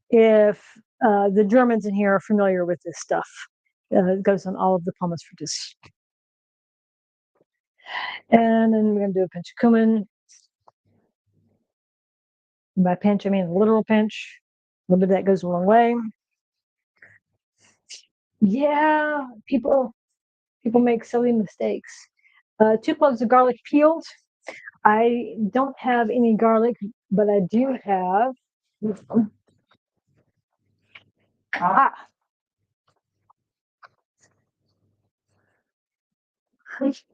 If the Germans in here are familiar with this stuff, it goes on all of the pommes frites. And then we're going to do a pinch of cumin. By pinch, I mean a literal pinch. A little bit of that goes a long way. Yeah, people make silly mistakes. 2 cloves of garlic peeled. I don't have any garlic, but I do have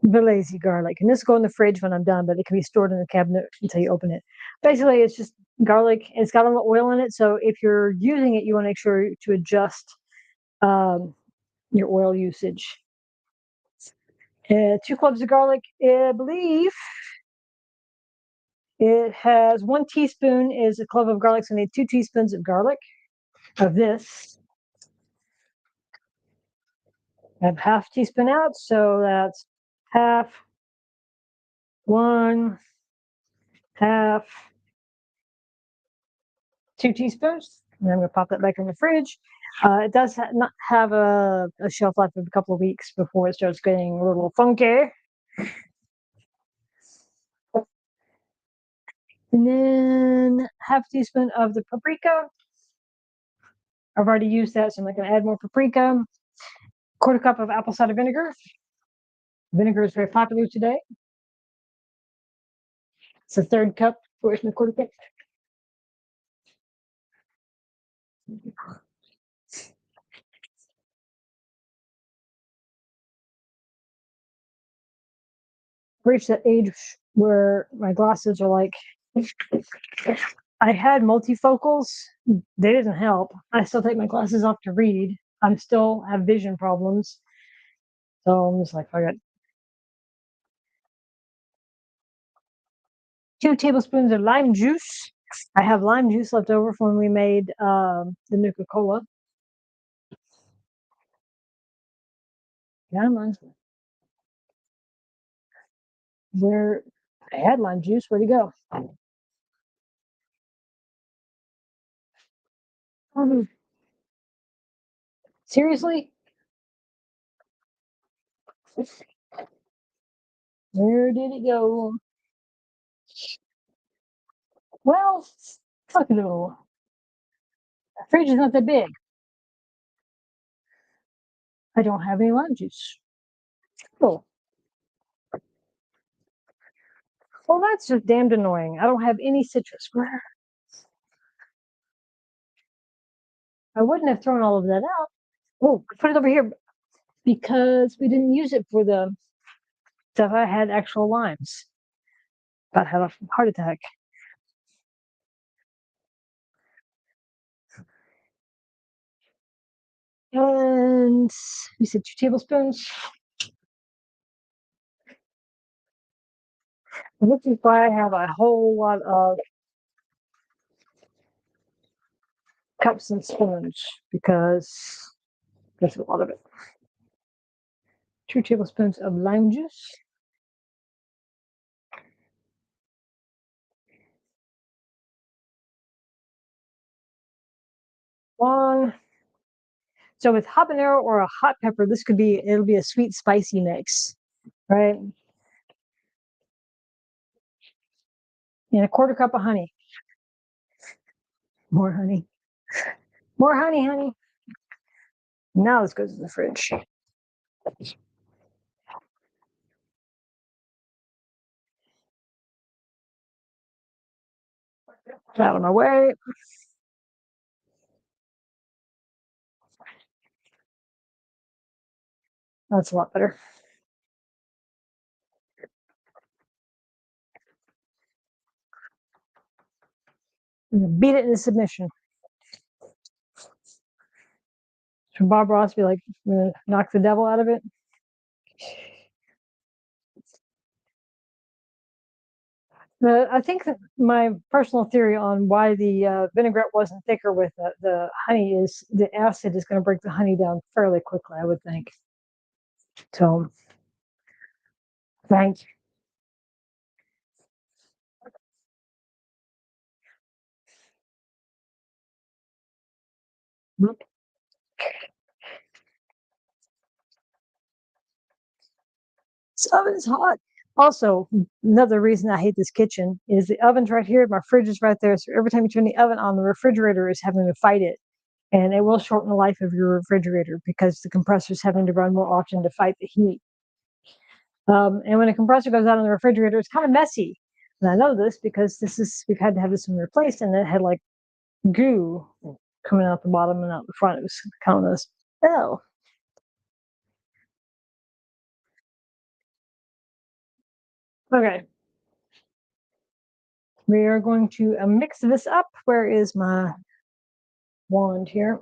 the lazy garlic. And this will go in the fridge when I'm done, but it can be stored in the cabinet until you open it. Basically, it's just garlic. It's got a little oil in it, so if you're using it, you want to make sure to adjust your oil usage. 2 cloves of garlic, I believe it has 1 teaspoon is a clove of garlic, so I need 2 teaspoons of garlic of this. I have half teaspoon out, so that's half, 1, half, 2 teaspoons. And I'm going to pop that back in the fridge. It does not have a shelf life of a couple of weeks before it starts getting a little funky. And then half a teaspoon of the paprika. I've already used that, so I'm not going to add more paprika. 1/4 cup of apple cider vinegar. Vinegar is very popular today. It's a 1/3 cup. Where's my 1/4 cup? Reached that age where my glasses are like, I had multifocals. They didn't help. I still take my glasses off to read. I'm still have vision problems. So I'm just like, fuck it. 2 tablespoons of lime juice. I have lime juice left over from when we made the Nuka-Cola. Yeah, where I had lime juice, where'd it go? Seriously? Where did it go? Well, fuck it all. The fridge is not that big. I don't have any lime juice. Oh. Well, that's just damned annoying. I don't have any citrus. I wouldn't have thrown all of that out. Oh, put it over here because we didn't use it for the stuff. I had actual limes. About had a heart attack. And we said 2 tablespoons. This is why I have a whole lot of cups and spoons because there's a lot of it. 2 tablespoons of lime juice. 1. So with habanero or a hot pepper, it'll be a sweet spicy mix, right? And a 1/4 cup of honey. More honey. More honey, honey. Now this goes in the fridge. Out of my way. That's a lot better. beat it into submission. So Bob Ross be like, knock the devil out of it. I think that my personal theory on why the vinaigrette wasn't thicker with the honey is the acid is going to break the honey down fairly quickly, I would think. So, thank you. This oven's hot. Also, another reason I hate this kitchen is the oven's right here. My fridge is right there. So every time you turn the oven on, the refrigerator is having to fight it. And it will shorten the life of your refrigerator because the compressor is having to run more often to fight the heat. And when a compressor goes out on the refrigerator, it's kind of messy. And I know this because we've had to have this one replaced, and it had like goo coming out the bottom and out the front. It was kind of this. Oh. Okay. We are going to mix this up. Where is my wand here?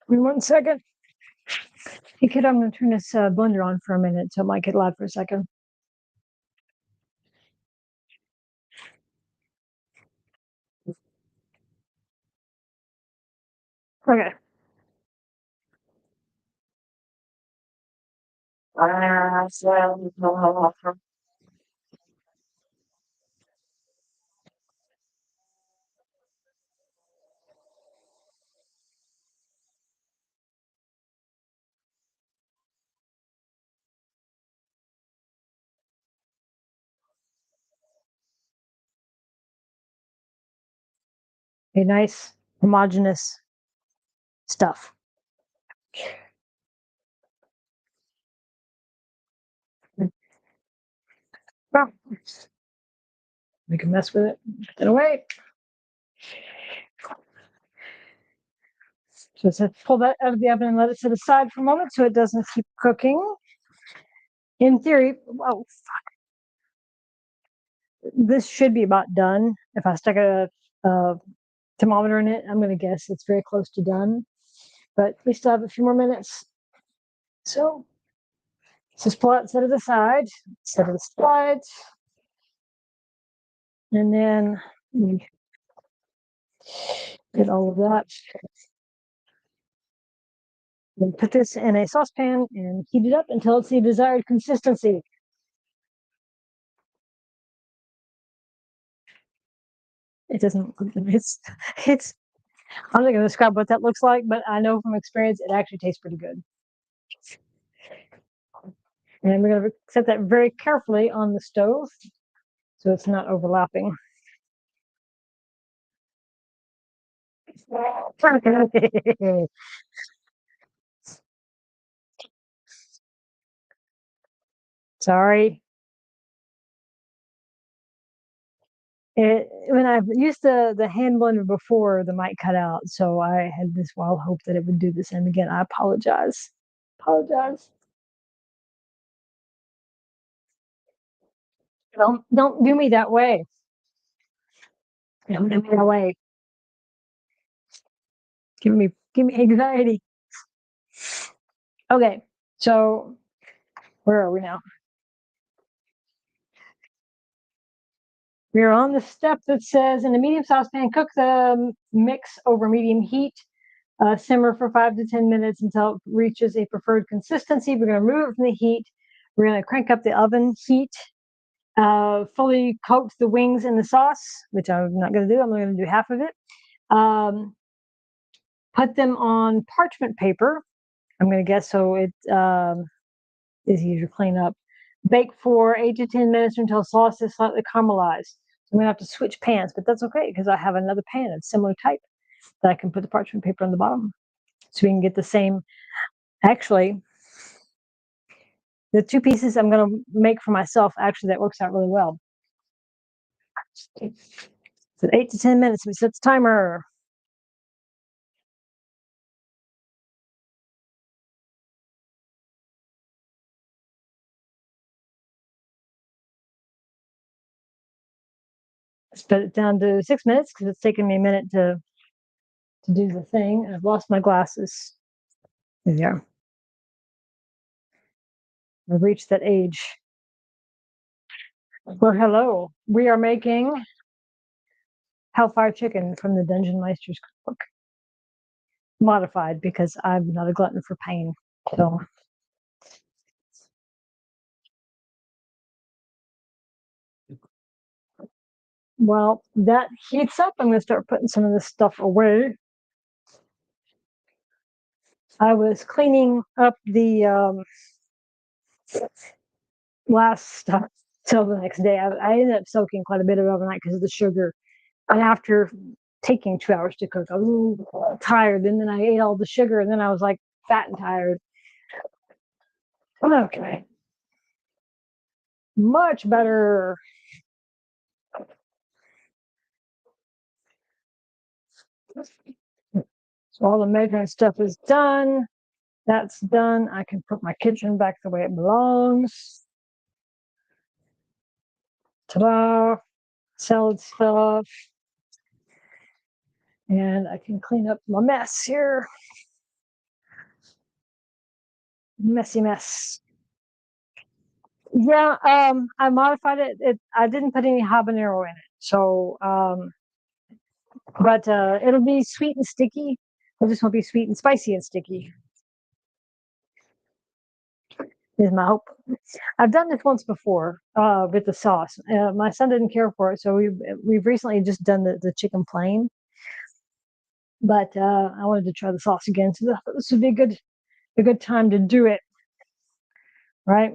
Give me 1 second. Hey kid, I'm going to turn this blender on for a minute, so it might get loud for a second. Okay. A nice homogeneous stuff. Well, we can mess with it. Put it away. So let's pull that out of the oven and let it sit aside for a moment so it doesn't keep cooking. In theory, oh, this should be about done. If I stick a thermometer in it, I'm going to guess it's very close to done. But we still have a few more minutes. So just pull it, set it aside, set it aside. And then get all of that. Then put this in a saucepan and heat it up until it's the desired consistency. It doesn't, it's, I'm not going to describe what that looks like, but I know from experience it actually tastes pretty good. And we're going to set that very carefully on the stove so it's not overlapping. Sorry. When I've used the hand blender before, the mic cut out, so I had this wild hope that it would do the same again. I apologize. Apologize. Don't do me that way. Don't do me that way. Give me anxiety. Okay, so where are we now? We're on the step that says in a medium saucepan, cook the mix over medium heat. Simmer for 5 to 10 minutes until it reaches a preferred consistency. We're going to remove it from the heat. We're going to crank up the oven heat. Fully coat the wings in the sauce, which I'm not going to do. I'm only going to do half of it. Put them on parchment paper. I'm going to guess so it is easier to clean up. Bake for 8 to 10 minutes until sauce is slightly caramelized. I'm going to have to switch pans, but that's okay because I have another pan of similar type that I can put the parchment paper on the bottom so we can get the same. Actually, the 2 pieces I'm going to make for myself, actually, that works out really well. So 8 to 10 minutes. We set the timer. Let's put it down to 6 minutes because it's taken me a minute to do the thing. I've lost my glasses. There they are. I've reached that age. Well, hello. We are making Hellfire Chicken from the Dungeonmeister's cookbook. Modified because I'm not a glutton for pain. So while that heats up, I'm going to start putting some of this stuff away. I was cleaning up the last stuff till the next day. I ended up soaking quite a bit of it overnight because of the sugar. And after taking 2 hours to cook, I was a little tired. And then I ate all the sugar, and then I was like fat and tired. Okay. Much better. So all the measuring stuff is done. That's done. I can put my kitchen back the way it belongs. Ta-da! Salad stuff. And I can clean up my mess here. Messy mess. Yeah, I modified it. I didn't put any habanero in it. So, but it'll be sweet and sticky. It just won't be sweet and spicy and sticky. Is my hope. I've done this once before with the sauce. My son didn't care for it, so we've recently just done the chicken plain. But I wanted to try the sauce again, so this would be a good time to do it, right?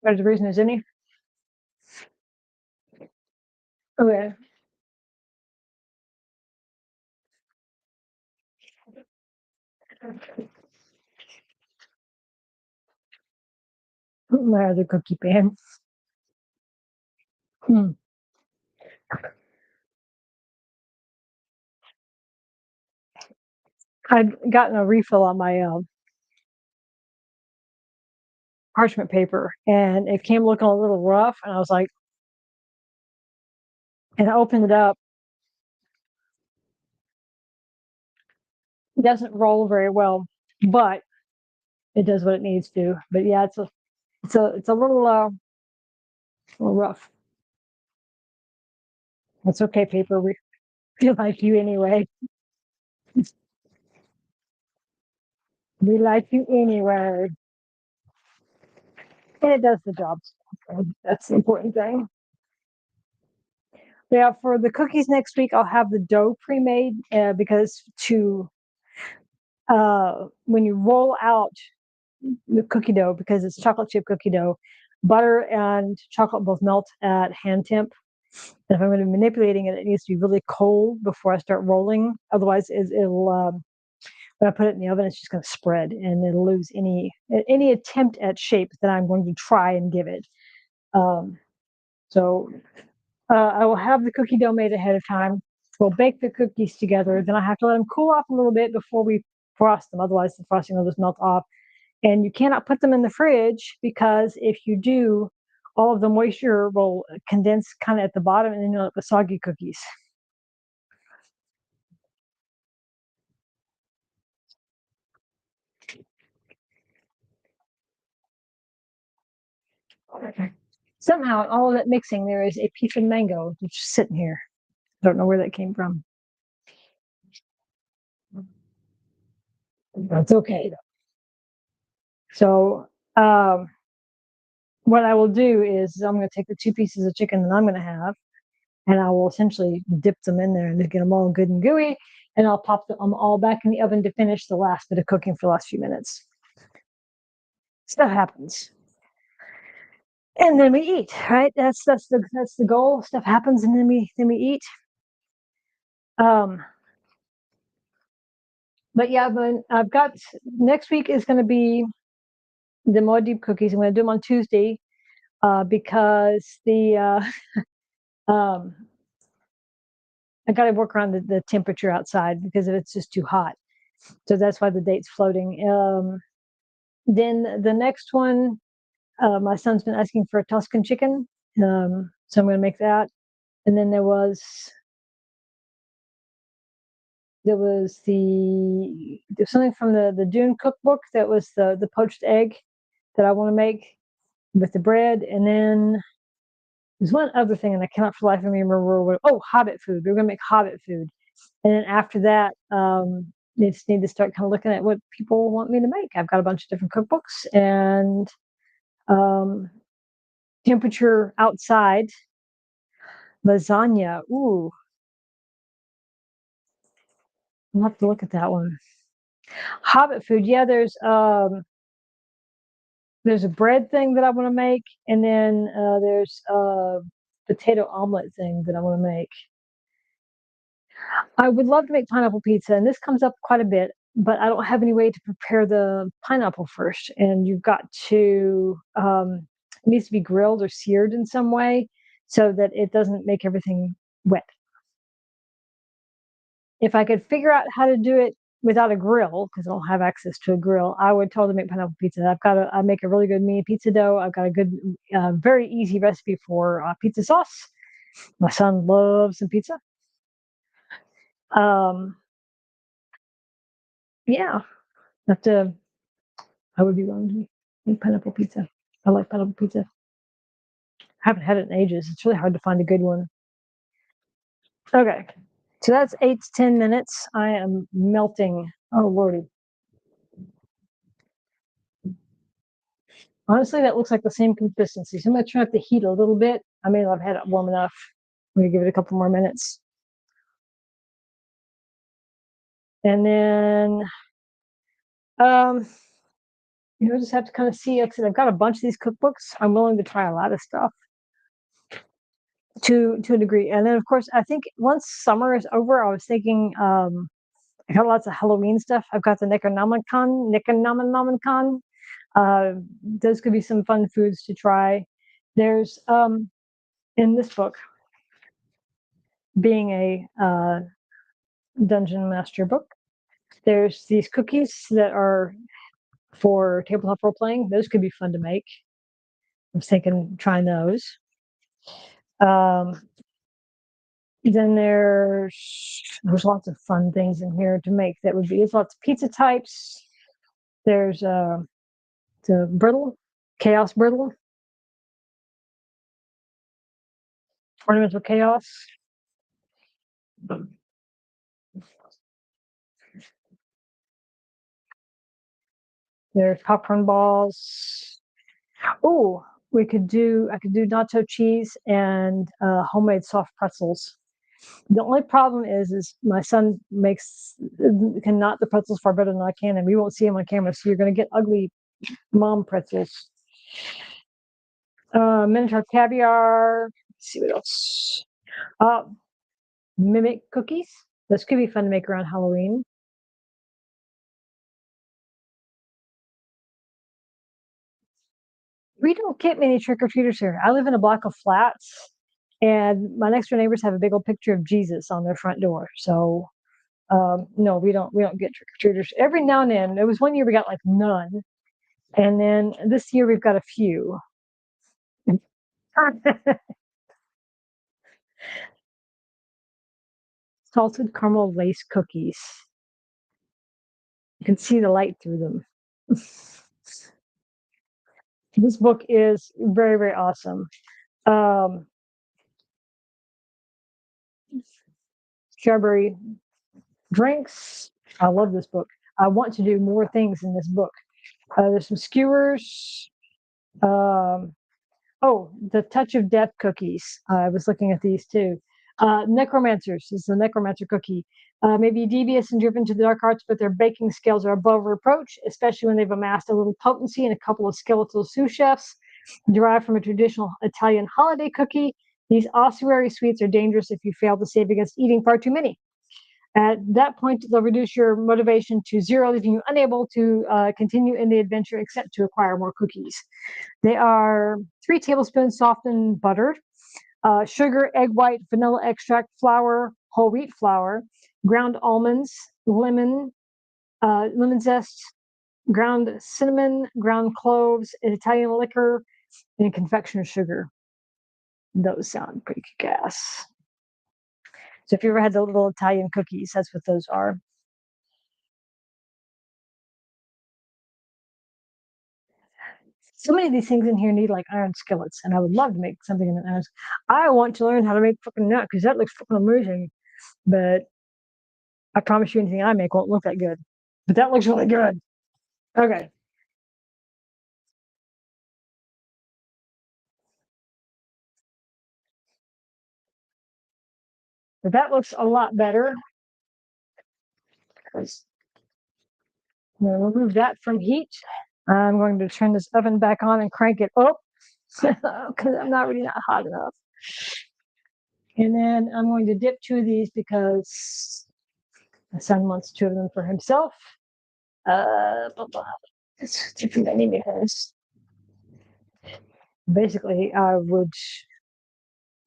There's the reason there's any. Okay. My other cookie pan. Hmm. I'd gotten a refill on my parchment paper, and it came looking a little rough, and I was like, and I opened it up. It doesn't roll very well, but it does what it needs to. But yeah, it's a little rough. It's okay, paper. We feel like you anyway. We like you anyway. And it does the job. That's the important thing. Yeah, for the cookies next week, I'll have the dough pre-made because when you roll out the cookie dough, because it's chocolate chip cookie dough, butter and chocolate both melt at hand temp. And if I'm going to be manipulating it, it needs to be really cold before I start rolling. Otherwise, it'll when I put it in the oven, it's just going to spread and it'll lose any attempt at shape that I'm going to try and give it. So I will have the cookie dough made ahead of time. We'll bake the cookies together. Then I have to let them cool off a little bit before we frost them. Otherwise, the frosting will just melt off. And you cannot put them in the fridge because if you do, all of the moisture will condense kind of at the bottom, and then you'll have the soggy cookies. Somehow, in all of that mixing, there is a piece of mango just sitting here. Don't know where that came from. That's okay. So, what I will do is I'm going to take the 2 pieces of chicken that I'm going to have, and I will essentially dip them in there and get them all good and gooey, and I'll pop them all back in the oven to finish the last bit of cooking for the last few minutes. Stuff happens. And then we eat, right? That's the goal. Stuff happens, and then we eat. But yeah, but I've got next week is going to be the more deep cookies. I'm going to do them on Tuesday because um, I got to work around the temperature outside because if it's just too hot. So that's why the date's floating. Then the next one, my son's been asking for a Tuscan chicken, so I'm going to make that. And then there's something from the Dune cookbook that was the poached egg that I want to make with the bread. And then there's one other thing, and I cannot for the life of me remember what. Oh, Hobbit food. We're going to make Hobbit food. And then after that, they just need to start kind of looking at what people want me to make. I've got a bunch of different cookbooks and um, temperature outside lasagna. Ooh, I'll have to look at that one. Hobbit food. Yeah, there's a bread thing that I want to make, and then there's a potato omelet thing that I want to make. I would love to make pineapple pizza, and this comes up quite a bit, but I don't have any way to prepare the pineapple first. And you've got to, it needs to be grilled or seared in some way so that it doesn't make everything wet. If I could figure out how to do it without a grill, because I don't have access to a grill, I would totally make pineapple pizza. I make a really good mini pizza dough. I've got a good, very easy recipe for pizza sauce. My son loves some pizza. Um, yeah, have to. I would be willing to make pineapple pizza. I like pineapple pizza. I haven't had it in ages. It's really hard to find a good one. Okay, so that's 8 to 10 minutes. I am melting. Oh lordy. Honestly, that looks like the same consistency. So I'm going to turn up the heat a little bit. I may not have had it warm enough. I'm going to give it a couple more minutes. And then, um, just have to kind of see. Like I said, I've got a bunch of these cookbooks. I'm willing to try a lot of stuff to a degree. And then, of course, I think once summer is over, I was thinking I got lots of Halloween stuff. I've got the Necronomicon. Those could be some fun foods to try. There's in this book, being a Dungeonmeister book, there's these cookies that are for tabletop role playing. Those could be fun to make. I was thinking trying those. Then there's lots of fun things in here to make. That would be there's lots of pizza types. There's the brittle, chaos brittle, ornamental chaos. There's popcorn balls. Oh, I could do nacho cheese and homemade soft pretzels. The only problem is my son can knot the pretzels far better than I can, and we won't see them on camera. So you're going to get ugly mom pretzels. Miniature caviar. Let's see what else. Mimic cookies. This could be fun to make around Halloween. We don't get many trick or treaters here. I live in a block of flats, and my next door neighbors have a big old picture of Jesus on their front door. So no, we don't get trick or treaters. Every now and then, there was one year we got like none, and then this year we've got a few. Salted caramel lace cookies. You can see the light through them. This book is very, very awesome. Um, Strawberry drinks. I love this book. I want to do more things in this book. There's some skewers. Um, oh, the Touch of Death cookies. I was looking at these too. Necromancers is the necromancer cookie. Maybe devious and driven to the dark arts, but their baking skills are above reproach, especially when they've amassed a little potency and a couple of skeletal sous chefs derived from a traditional Italian holiday cookie. These ossuary sweets are dangerous if you fail to save against eating far too many. At that point, they'll reduce your motivation to 0, leaving you unable to continue in the adventure except to acquire more cookies. They are 3 tablespoons softened buttered, sugar, egg white, vanilla extract, flour, whole wheat flour, ground almonds, lemon zest, ground cinnamon, ground cloves, Italian liquor, and confectioner's sugar. Those sound pretty gas. So if you ever had the little Italian cookies, that's what those are. So many of these things in here need like iron skillets, and I would love to make something in an iron. I want to learn how to make fucking nut because that looks fucking amazing. But I promise you, anything I make won't look that good. But that looks really good. Okay. But that looks a lot better. I'm going to remove that from heat. I'm going to turn this oven back on and crank it up because I'm not really not hot enough. And then I'm going to dip 2 of these because my son wants 2 of them for himself. It's different than because basically I would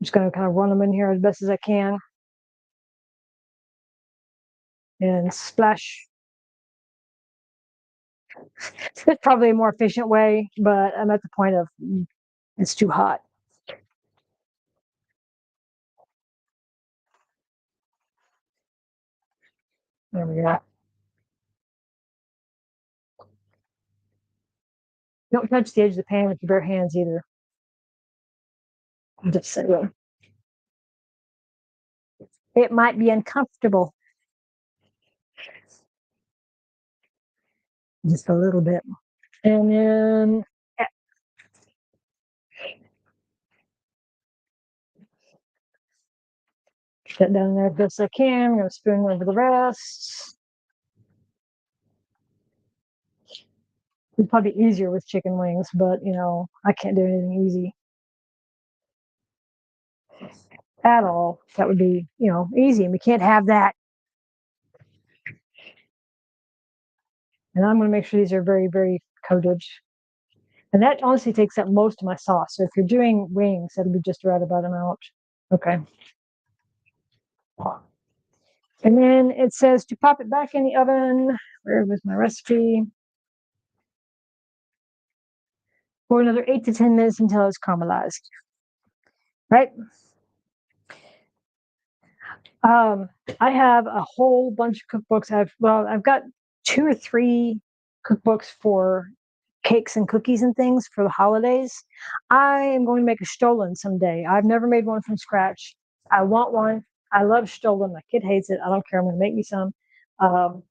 just going to kind of run them in here as best as I can and splash. It's probably a more efficient way, but I'm at the point of it's too hot. There we go. Don't touch the edge of the pan with your bare hands either. Just saying. It might be uncomfortable. Just a little bit. And then get down there as best I can. I'm going to spoon over the rest. It's probably easier with chicken wings, but you know, I can't do anything easy at all. That would be, you know, easy, and we can't have that. And I'm going to make sure these are very, very coated. And that honestly takes up most of my sauce. So if you're doing wings, that'll be just the right about amount. Okay. And then it says to pop it back in the oven. Where was my recipe? For another 8 to 10 minutes until it's caramelized. Right? I have a whole bunch of cookbooks. I've got 2 or 3 cookbooks for cakes and cookies and things for the holidays. I am going to make a Stollen someday. I've never made one from scratch. I want one. I love Stollen. My kid hates it. I don't care. I'm going to make me some. Because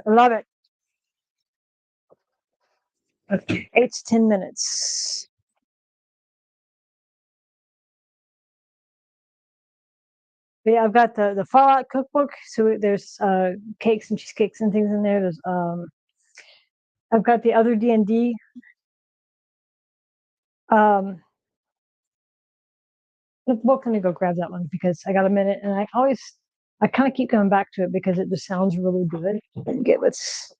I love it. Okay. 8 to 10 minutes. But yeah, I've got the Fallout cookbook. So there's cakes and cheesecakes and things in there. There's I've got the other D&D book. Let me go grab that one because I got a minute, and I kind of keep coming back to it because it just sounds really good. And get what's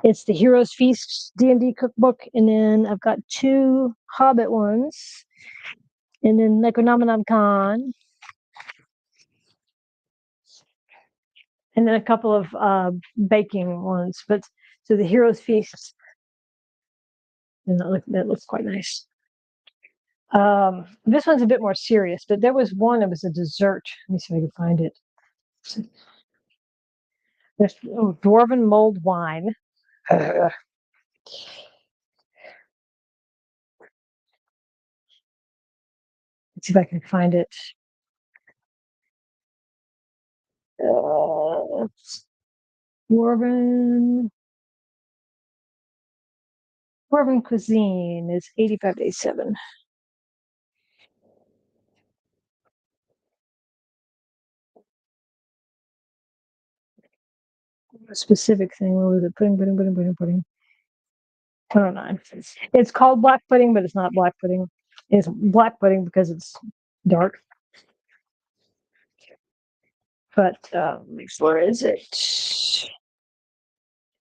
it's the Heroes Feast D&D cookbook, and then I've got 2 Hobbit ones, and then Necronomicon, and then a couple of baking ones. But so the Heroes Feast, and that looks quite nice. This one's a bit more serious, but there was one that was a dessert. Let me see if I can find it. There's dwarven mulled wine. Let's see if I can find it. Dwarven cuisine is 85 to 87. A specific thing. What was it? Pudding. 109. It's called black pudding, but it's not black pudding. It's black pudding because it's dark. But where is it?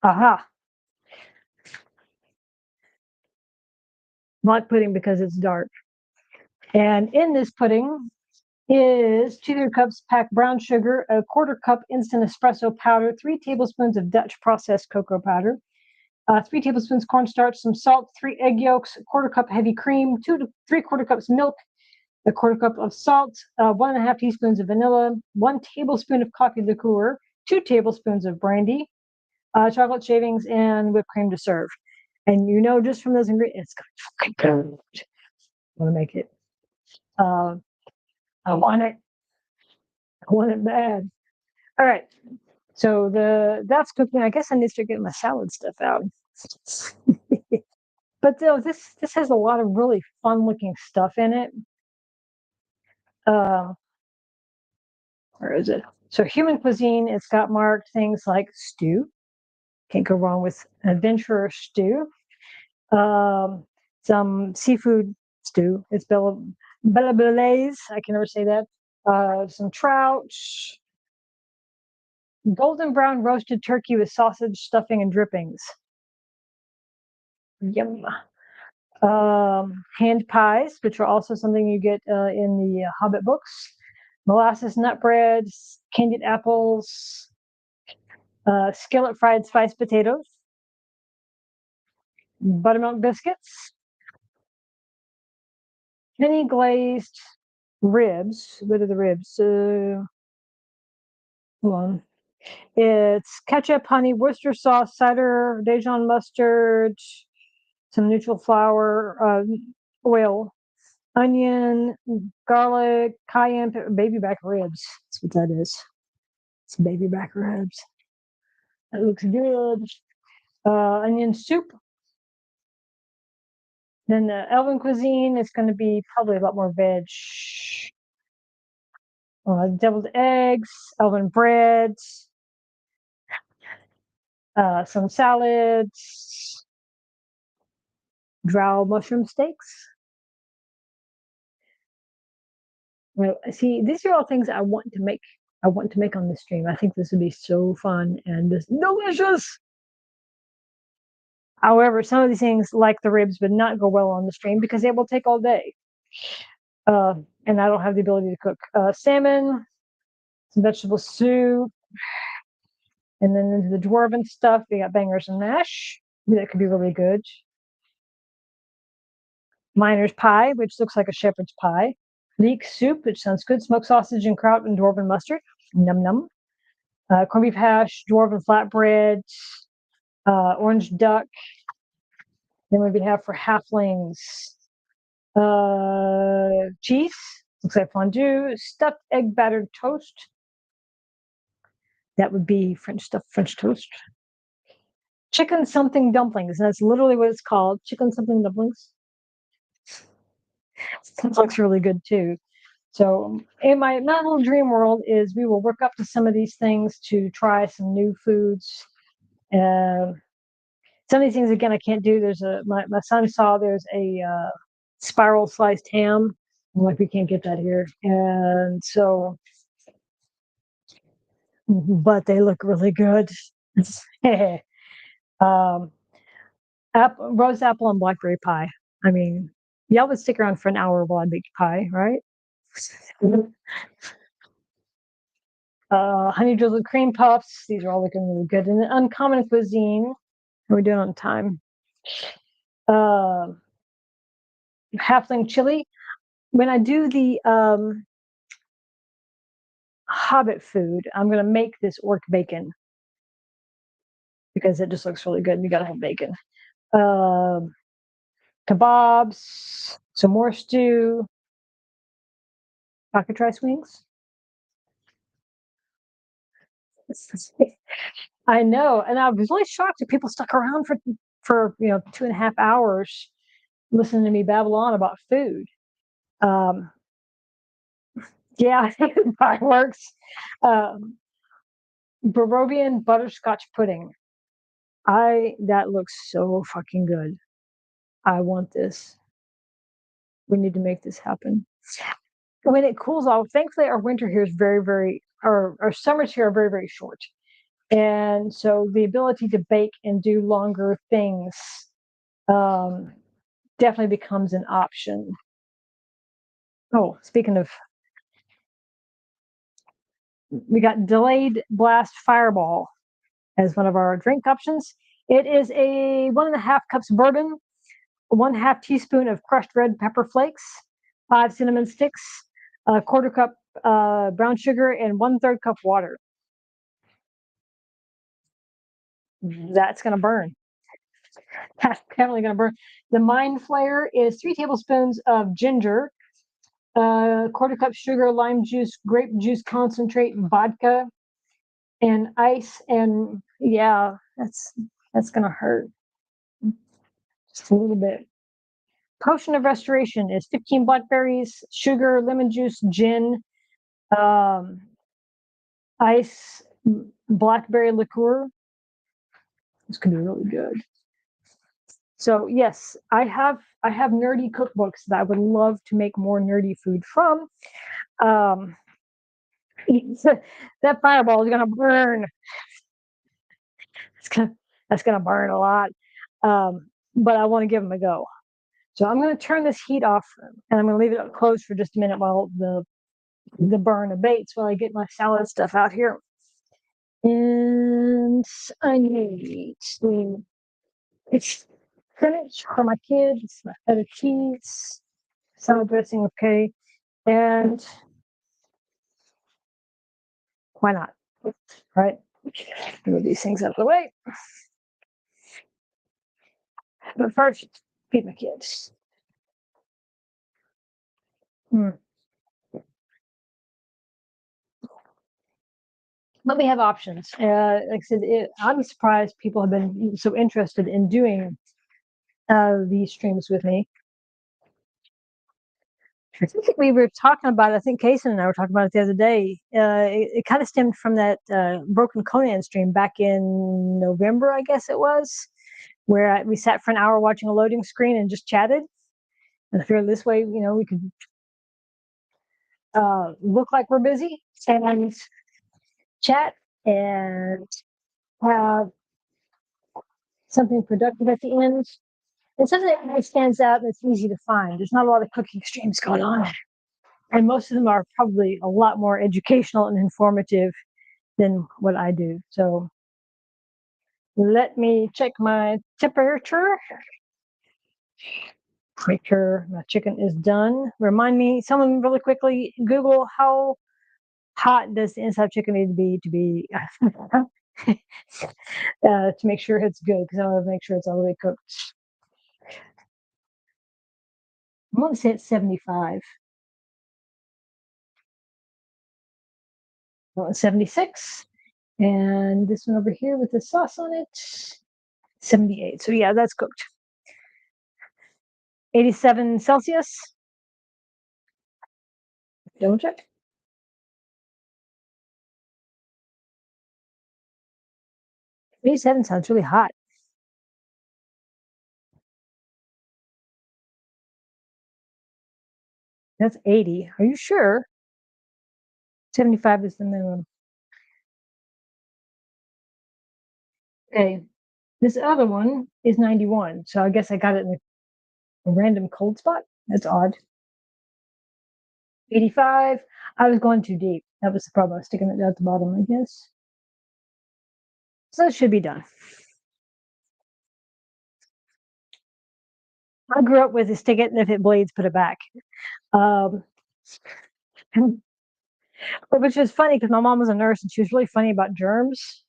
Aha! Black pudding because it's dark. And in this pudding is 2/3 cups packed brown sugar, a 1/4 cup instant espresso powder, 3 tablespoons of Dutch processed cocoa powder, 3 tablespoons cornstarch, some salt, 3 egg yolks, a 1/4 cup heavy cream, 2 to 3/4 cups milk, a 1/4 cup of salt, 1.5 teaspoons of vanilla, 1 tablespoon of coffee liqueur, 2 tablespoons of brandy, chocolate shavings, and whipped cream to serve. And you know, just from those ingredients, it's gonna be good. I want to make it. I want it. I want it bad. All right. So that's cooking. I guess I need to start getting my salad stuff out. But this has a lot of really fun looking stuff in it. Where is it? So human cuisine, it's got marked things like stew. Can't go wrong with adventurer stew. Some seafood stew. It's bella belaise. I can never say that. Some trout. Golden brown roasted turkey with sausage, stuffing, and drippings. Yum. Hand pies, which are also something you get in the Hobbit books. Molasses nut bread, candied apples, skillet fried spiced potatoes, buttermilk biscuits, penny glazed ribs. What are the ribs? Hold on. It's ketchup, honey, Worcester sauce, cider, Dijon mustard, some neutral flour, oil, onion, garlic, cayenne, baby back ribs. That's what that is. It's baby back ribs. That looks good. Onion soup. Then the Elven cuisine is going to be probably a lot more veg. Deviled eggs, Elven bread, some salads, drow mushroom steaks. Well, see, these are all things I want to make. I want to make on the stream. I think this would be so fun and just delicious. However, some of these things, like the ribs, would not go well on the stream because they will take all day. And I don't have the ability to cook. Salmon, some vegetable soup, and then into the dwarven stuff, we got bangers and mash. That could be really good. Miner's pie, which looks like a shepherd's pie. Leek soup, which sounds good. Smoked sausage and kraut and dwarven mustard. Num num. Corned beef hash, dwarven flatbread, orange duck. Then we have for halflings cheese. Looks like fondue. Stuffed egg battered toast. That would be French stuffed French toast. Chicken something dumplings. And that's literally what it's called. Chicken something dumplings. That looks really good too. So in my little dream world is we will work up to some of these things to try some new foods. Some of these things again I can't do. There's my son saw there's a spiral sliced ham. I'm like, we can't get that here. And so, but they look really good. Rose apple and blackberry pie. I mean, y'all would stick around for an hour while I make pie, right? Honey drizzled cream puffs. These are all looking really good. And the uncommon cuisine. How are we doing on time? Halfling chili. When I do the Hobbit food, I'm going to make this orc bacon because it just looks really good. And you got to have bacon. Kebabs, some more stew, cockatrice wings. I know, and I was really shocked that people stuck around for 2.5 hours listening to me babble on about food. Yeah, I think it probably works. Barovian butterscotch pudding. That looks so fucking good. I want this. We need to make this happen. When it cools off, thankfully our winter here is very, our summers here are very short. And so the ability to bake and do longer things definitely becomes an option. Oh, speaking of, we got delayed blast fireball as one of our drink options. It is a 1.5 cups bourbon, 1/2 teaspoon of crushed red pepper flakes, 5 cinnamon sticks, a 1/4 cup brown sugar, and 1/3 cup water. That's gonna burn. That's definitely gonna burn. The mind flayer is 3 tablespoons of ginger, 1/4 cup sugar, lime juice, grape juice concentrate, vodka, and ice. And yeah, that's gonna hurt just a little bit. Potion of restoration is 15 blackberries, sugar, lemon juice, gin, ice, blackberry liqueur. This could be really good. So yes, I have nerdy cookbooks that I would love to make more nerdy food from. That fireball is gonna burn. That's gonna burn a lot. But I want to give them a go. So I'm going to turn this heat off, and I'm going to leave it closed for just a minute while the burn abates, while I get my salad stuff out here. And I need it's spinach for my kids, my feta cheese, salad dressing, okay, and why not? Right? Move these things out of the way. But first, feed my kids. But we have options. Like I said, I'm surprised people have been so interested in doing these streams with me. I think we were talking about it. I think Kason and I were talking about it the other day. It kind of stemmed from that Broken Conan stream back in November, I guess it was, where we sat for an hour watching a loading screen and just chatted. And I figured this way, we could look like we're busy and chat and have something productive at the end. And something that really stands out and it's easy to find. There's not a lot of cooking streams going on. And most of them are probably a lot more educational and informative than what I do. So let me check my temperature. Make sure my chicken is done. Remind me, someone really quickly, Google how hot does the inside chicken need to be to make sure it's good, because I want to make sure it's all the way cooked. I'm going to say it's 75. 76. And this one over here with the sauce on it, 78. So yeah, that's cooked. 87 Celsius. Double check. 87 sounds really hot. That's 80. Are you sure? 75 is the minimum. Okay. This other one is 91. So I guess I got it in a random cold spot. That's odd. 85. I was going too deep. That was the problem. I was sticking it at the bottom, I guess. So it should be done. I grew up with a stick it, and if it bleeds, put it back. Which is funny because my mom was a nurse and she was really funny about germs.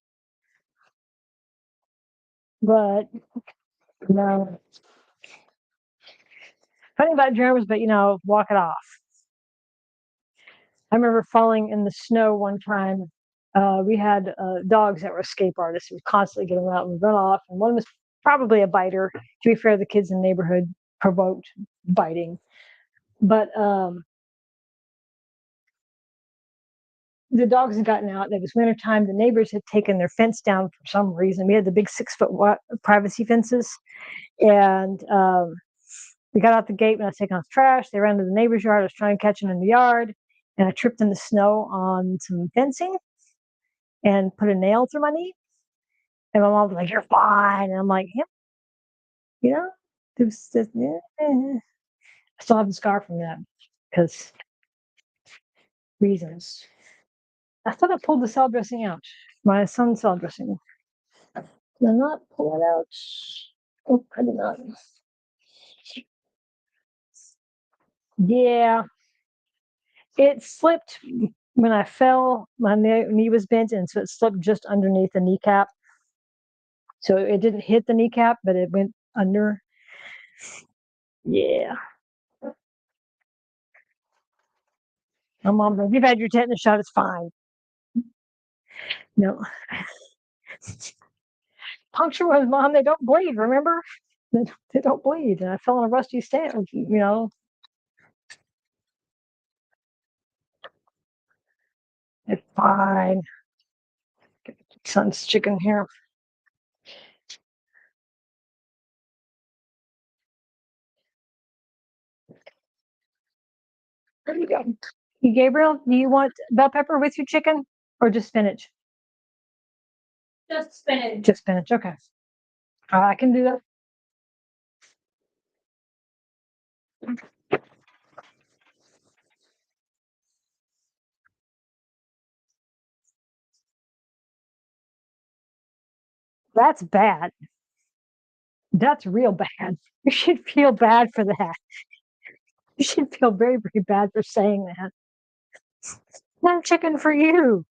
But no, funny about germs, but walk it off. I remember falling in the snow one time. We had dogs that were escape artists. We would constantly get them out and run off. And one was probably a biter. To be fair, the kids in the neighborhood provoked biting. But the dogs had gotten out. It was wintertime. The neighbors had taken their fence down for some reason. We had the big 6-foot privacy fences. And We got out the gate when I was taking off trash. They ran to the neighbor's yard. I was trying to catch them in the yard, and I tripped in the snow on some fencing and put a nail through my knee. And my mom was like, "You're fine." And I'm like, "Yeah, you know, it was just, yeah." I still have the scar from that because reasons. I thought I pulled the salad dressing out. My son's salad dressing. Did I not pull it out? Oh, I did not. Yeah, it slipped when I fell. My knee was bent, and so it slipped just underneath the kneecap. So it didn't hit the kneecap, but it went under. Yeah. My mom's like, "You've had your tetanus shot. It's fine." No. Puncture wounds, Mom, they don't bleed, remember? They don't bleed. And I fell on a rusty stand, It's fine. Get son's chicken here. There you go. Gabriel, do you want bell pepper with your chicken or just spinach? Just spinach. Just spinach. Okay. I can do that. That's bad. That's real bad. You should feel bad for that. You should feel very, very bad for saying that. No chicken for you.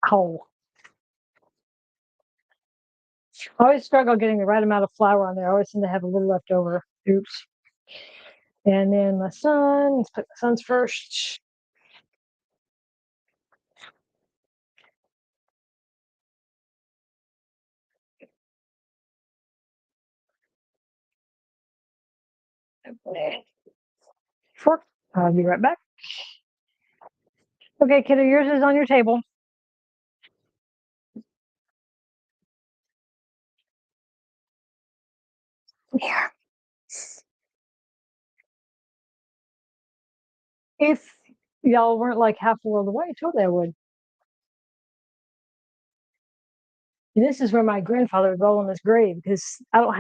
Oh. I always struggle getting the right amount of flour on there. I always seem to have a little left over. Oops. And then my son, let's put my son's first. Fork. I'll be right back. Okay, kiddo, yours is on your table. Here. If y'all weren't like half the world away, totally I would. And this is where my grandfather would roll in his grave because I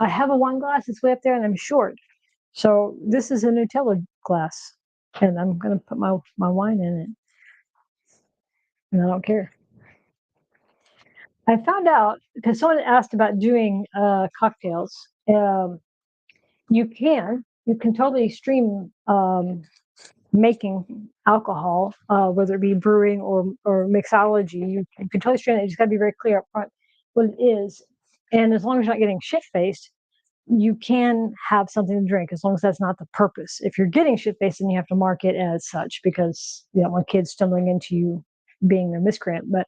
have a wine glass that's way up there and I'm short. So this is a Nutella glass. And I'm gonna put my wine in it. And I don't care. I found out because someone asked about doing cocktails. You can totally stream making alcohol, whether it be brewing or mixology. You can totally stream it. You just got to be very clear up front what it is. And as long as you're not getting shit faced, you can have something to drink as long as that's not the purpose. If you're getting shit faced, then you have to mark it as such because you don't want kids stumbling into you being a miscreant. But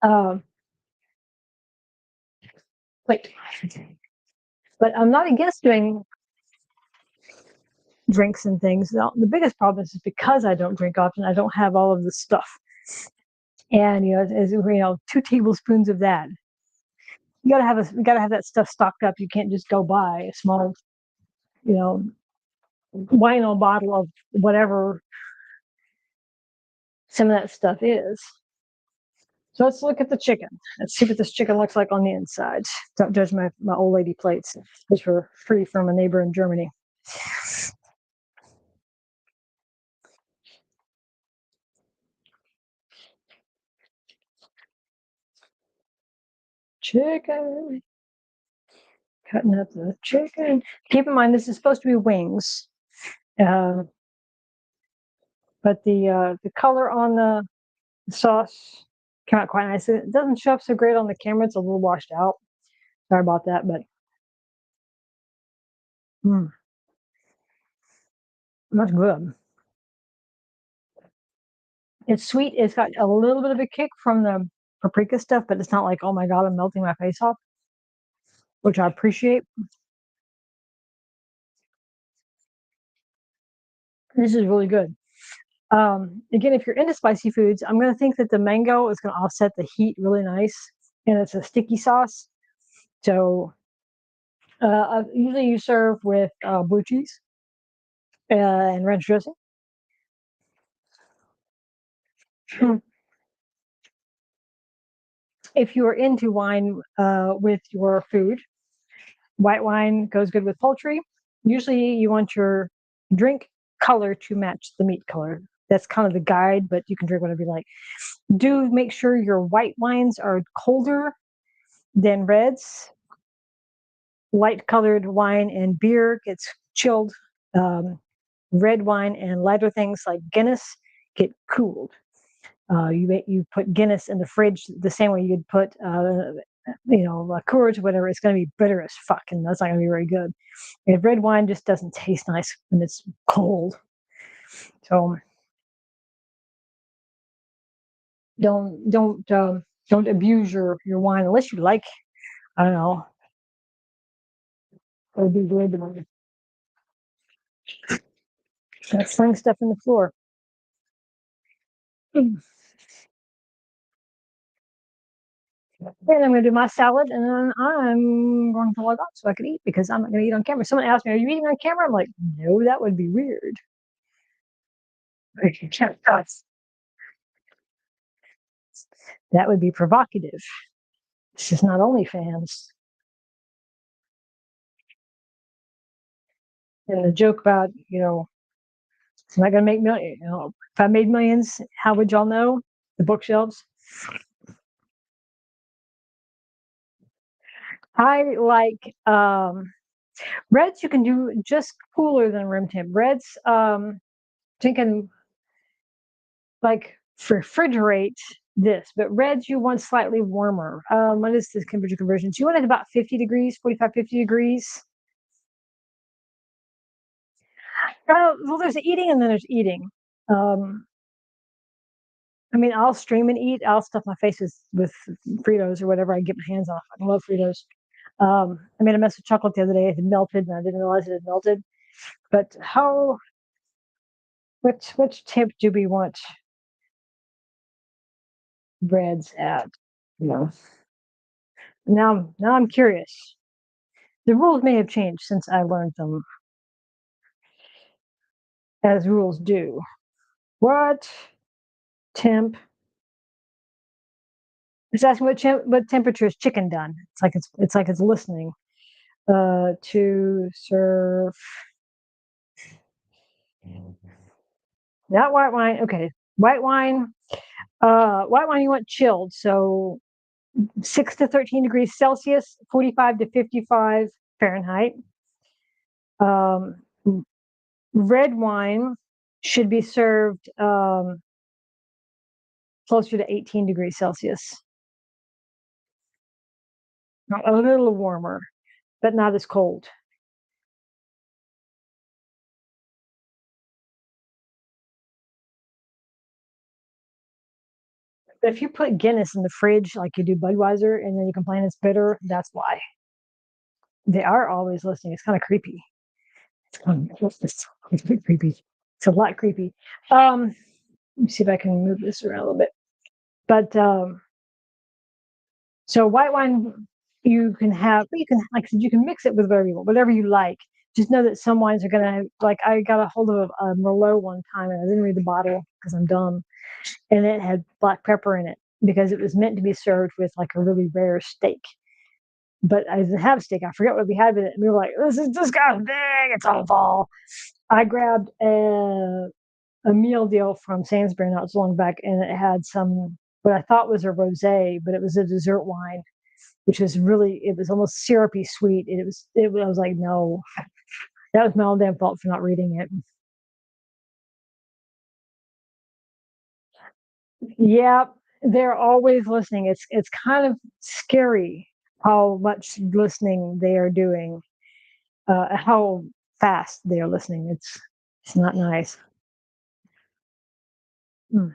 um, wait, but I'm not against doing drinks and things. The biggest problem is because I don't drink often, I don't have all of the stuff. And as 2 tablespoons of that. You gotta have that stuff stocked up. You can't just go buy a small, you know, wino bottle of whatever some of that stuff is. So let's look at the chicken. Let's see what this chicken looks like on the inside. Don't judge my old lady plates, which were free from a neighbor in Germany. Chicken. Cutting up the chicken. Keep in mind, this is supposed to be wings. But the color on the sauce came out quite nice. It doesn't show up so great on the camera. It's a little washed out. Sorry about that, but that's good. It's sweet. It's got a little bit of a kick from the paprika stuff, but it's not like, oh my God, I'm melting my face off, which I appreciate. This is really good. Again, if you're into spicy foods, I'm going to think that the mango is going to offset the heat really nice. And it's a sticky sauce. So usually you serve with blue cheese and ranch dressing. If you are into wine with your food, white wine goes good with poultry. Usually you want your drink color to match the meat color. That's kind of the guide, but you can drink whatever you like. Do make sure your white wines are colder than reds. Light colored wine and beer gets chilled. Red wine and lighter things like Guinness get cooled. You put Guinness in the fridge the same way you'd put Coors or whatever. It's going to be bitter as fuck, and that's not going to be very good. And red wine just doesn't taste nice when it's cold. So don't abuse your wine unless you like. I don't know. Or be good. Sling stuff in the floor. And I'm going to do my salad, and then I'm going to log off so I can eat because I'm not going to eat on camera. Someone asked me, "Are you eating on camera?" I'm like, "No, that would be weird." That would be provocative. This is not OnlyFans. And the joke about, it's not going to make millions. If I made millions, how would y'all know? The bookshelves. I like reds. You can do just cooler than room temp. Reds, thinking like refrigerate this, but reds you want slightly warmer. What is this temperature conversion? You want it about 50 degrees, 45, 50 degrees. Well, there's eating and then there's eating. I mean, I'll stream and eat. I'll stuff my face with Fritos or whatever I get my hands on. I love Fritos. I made a mess of chocolate the other day. It had melted, and I didn't realize it had melted. But which temp do we want breads at? No. Now I'm curious. The rules may have changed since I learned them, as rules do. What temp? It's asking what temperature is chicken done. It's like it's listening. To serve not white wine. Okay, white wine. White wine you want chilled, so 6 to 13 degrees Celsius, 45 to 55 Fahrenheit. Um, red wine should be served closer to 18 degrees Celsius. A little warmer, but not as cold. But if you put Guinness in the fridge like you do Budweiser and then you complain it's bitter, that's why. They are always listening. It's kind of creepy. It's creepy. It's a lot creepy. Let me see if I can move this around a little bit. But so white wine you can have, you can like I said, you can mix it with whatever you like. Just know that some wines are gonna like I got a hold of a Merlot one time and I didn't read the bottle because I'm dumb, and it had black pepper in it because it was meant to be served with like a really rare steak. But I didn't have steak. I forget what we had with it. And we were like, this is disgusting. It's awful. I grabbed a meal deal from Sainsbury not so long back, and it had some what I thought was a rosé, but it was a dessert wine, which was really it was almost syrupy sweet. I was like, no, that was my own damn fault for not reading it. Yeah, they're always listening. It's kind of scary how much listening they are doing, how fast they are listening. It's not nice. Mm.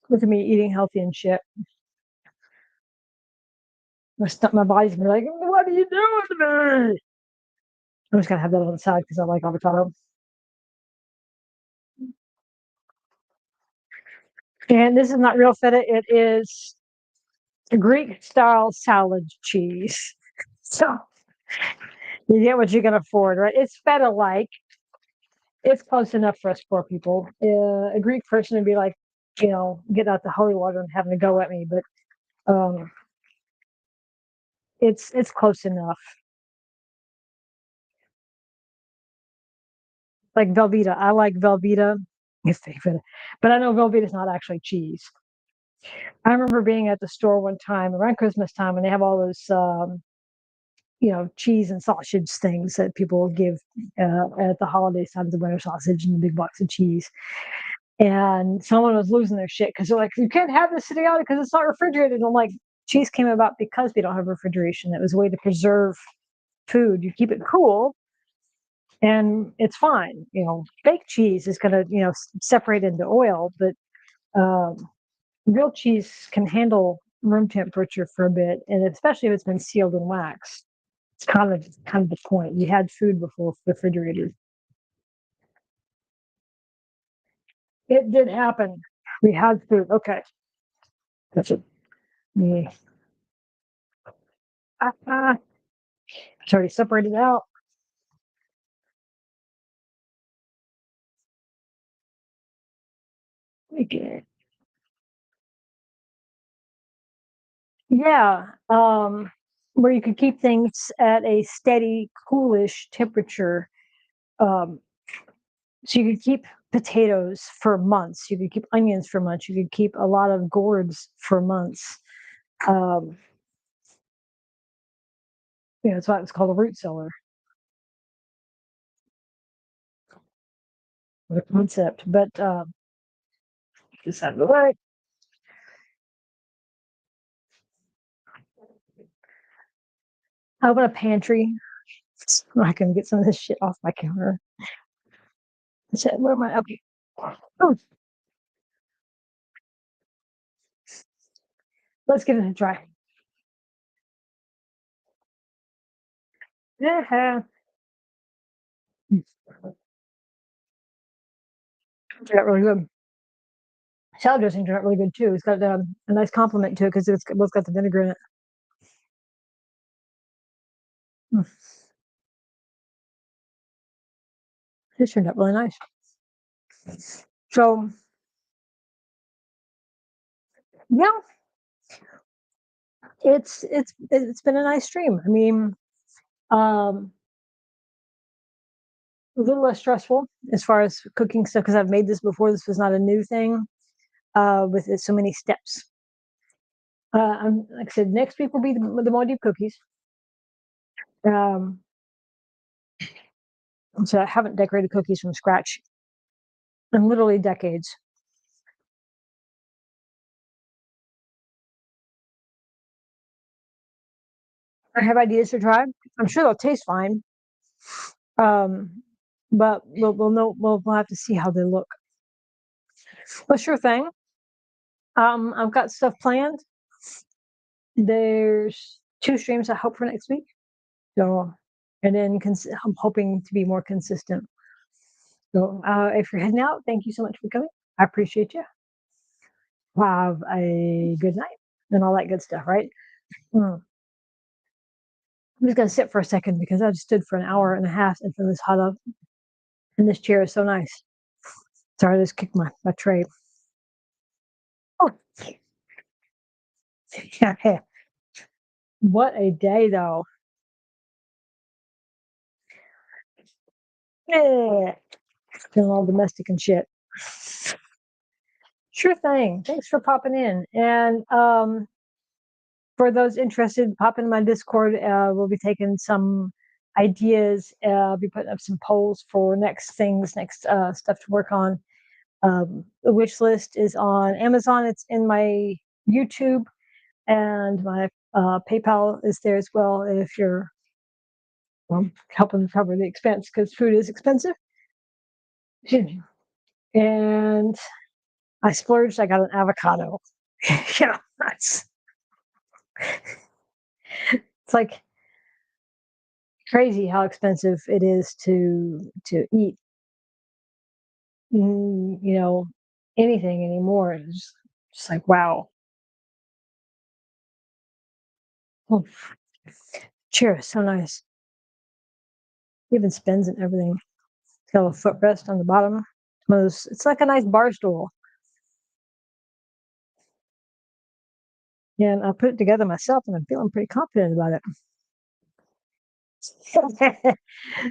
Look at me eating healthy and shit. My body's gonna be like, what are you doing to me? I'm just gonna have that on the side because I like avocado. And this is not real feta. It is a Greek style salad cheese. So you get what you can afford, right? It's feta like. It's close enough for us poor people. A Greek person would be like, getting out the holy water and having to go at me, but um, it's close enough. Like Velveeta, I like Velveeta. It's favorite, but I know Velveeta is not actually cheese. I remember being at the store one time around Christmas time, and they have all those, cheese and sausage things that people give at the holidays time, the winter sausage and the big box of cheese. And someone was losing their shit because they're like, "You can't have this sitting out because it's not refrigerated." And I'm like, cheese came about because we don't have refrigeration. It was a way to preserve food. You keep it cool, and it's fine. Fake cheese is going to separate into oil, but um, real cheese can handle room temperature for a bit, and especially if it's been sealed in wax. It's kind of the point. You had food before refrigerators. It did happen. We had food. Okay, that's it. Me. It's already separated out. Okay. Yeah. Where you could keep things at a steady, coolish temperature. Um, so you could keep potatoes for months. You could keep onions for months. You could keep a lot of gourds for months. Um, that's why it's called a root cellar. The concept. But just out of the way. How about a pantry? I can get some of this shit off my counter. Where am I? Okay. Oh, let's get it a try. Yeah. Turned out really good. Salad dressing turned out really good too. It's got a nice compliment to it because it's both got the vinegar in it. Mm. This turned out really nice. So yeah, it's been a nice stream. I mean, um, a little less stressful as far as cooking stuff because I've made this before. This was not a new thing. With so many steps. Like I said, next week will be the more deep cookies. Um, so I haven't decorated cookies from scratch in literally decades. I have ideas to try. I'm sure they'll taste fine. Um, but we'll know we'll have to see how they look. Well, sure thing. I've got stuff planned. There's 2 streams I hope for next week. So, and then I'm hoping to be more consistent. So, if you're heading out, thank you so much for coming. I appreciate you. Have a good night and all that good stuff, right? Mm. I'm just gonna sit for a second because I just stood for an hour and a half in front of this hot oven, and this chair is so nice. Sorry, I just kicked my tray. Oh, yeah. What a day, though. Yeah. Feeling all domestic and shit. Sure thing. Thanks for popping in. And for those interested, pop in my Discord. We'll be taking some ideas. I'll be putting up some polls for next things, next stuff to work on. The wish list is on Amazon. It's in my YouTube, and my PayPal is there as well if you're helping cover the expense because food is expensive. And I splurged. I got an avocado. That's it's like crazy how expensive it is to eat, you know, anything anymore. It's just like, wow. Oh, cheers, so nice. Even spins and everything. It's got a footrest on the bottom. It's like a nice bar stool. Yeah, and I put it together myself, and I'm feeling pretty confident about it.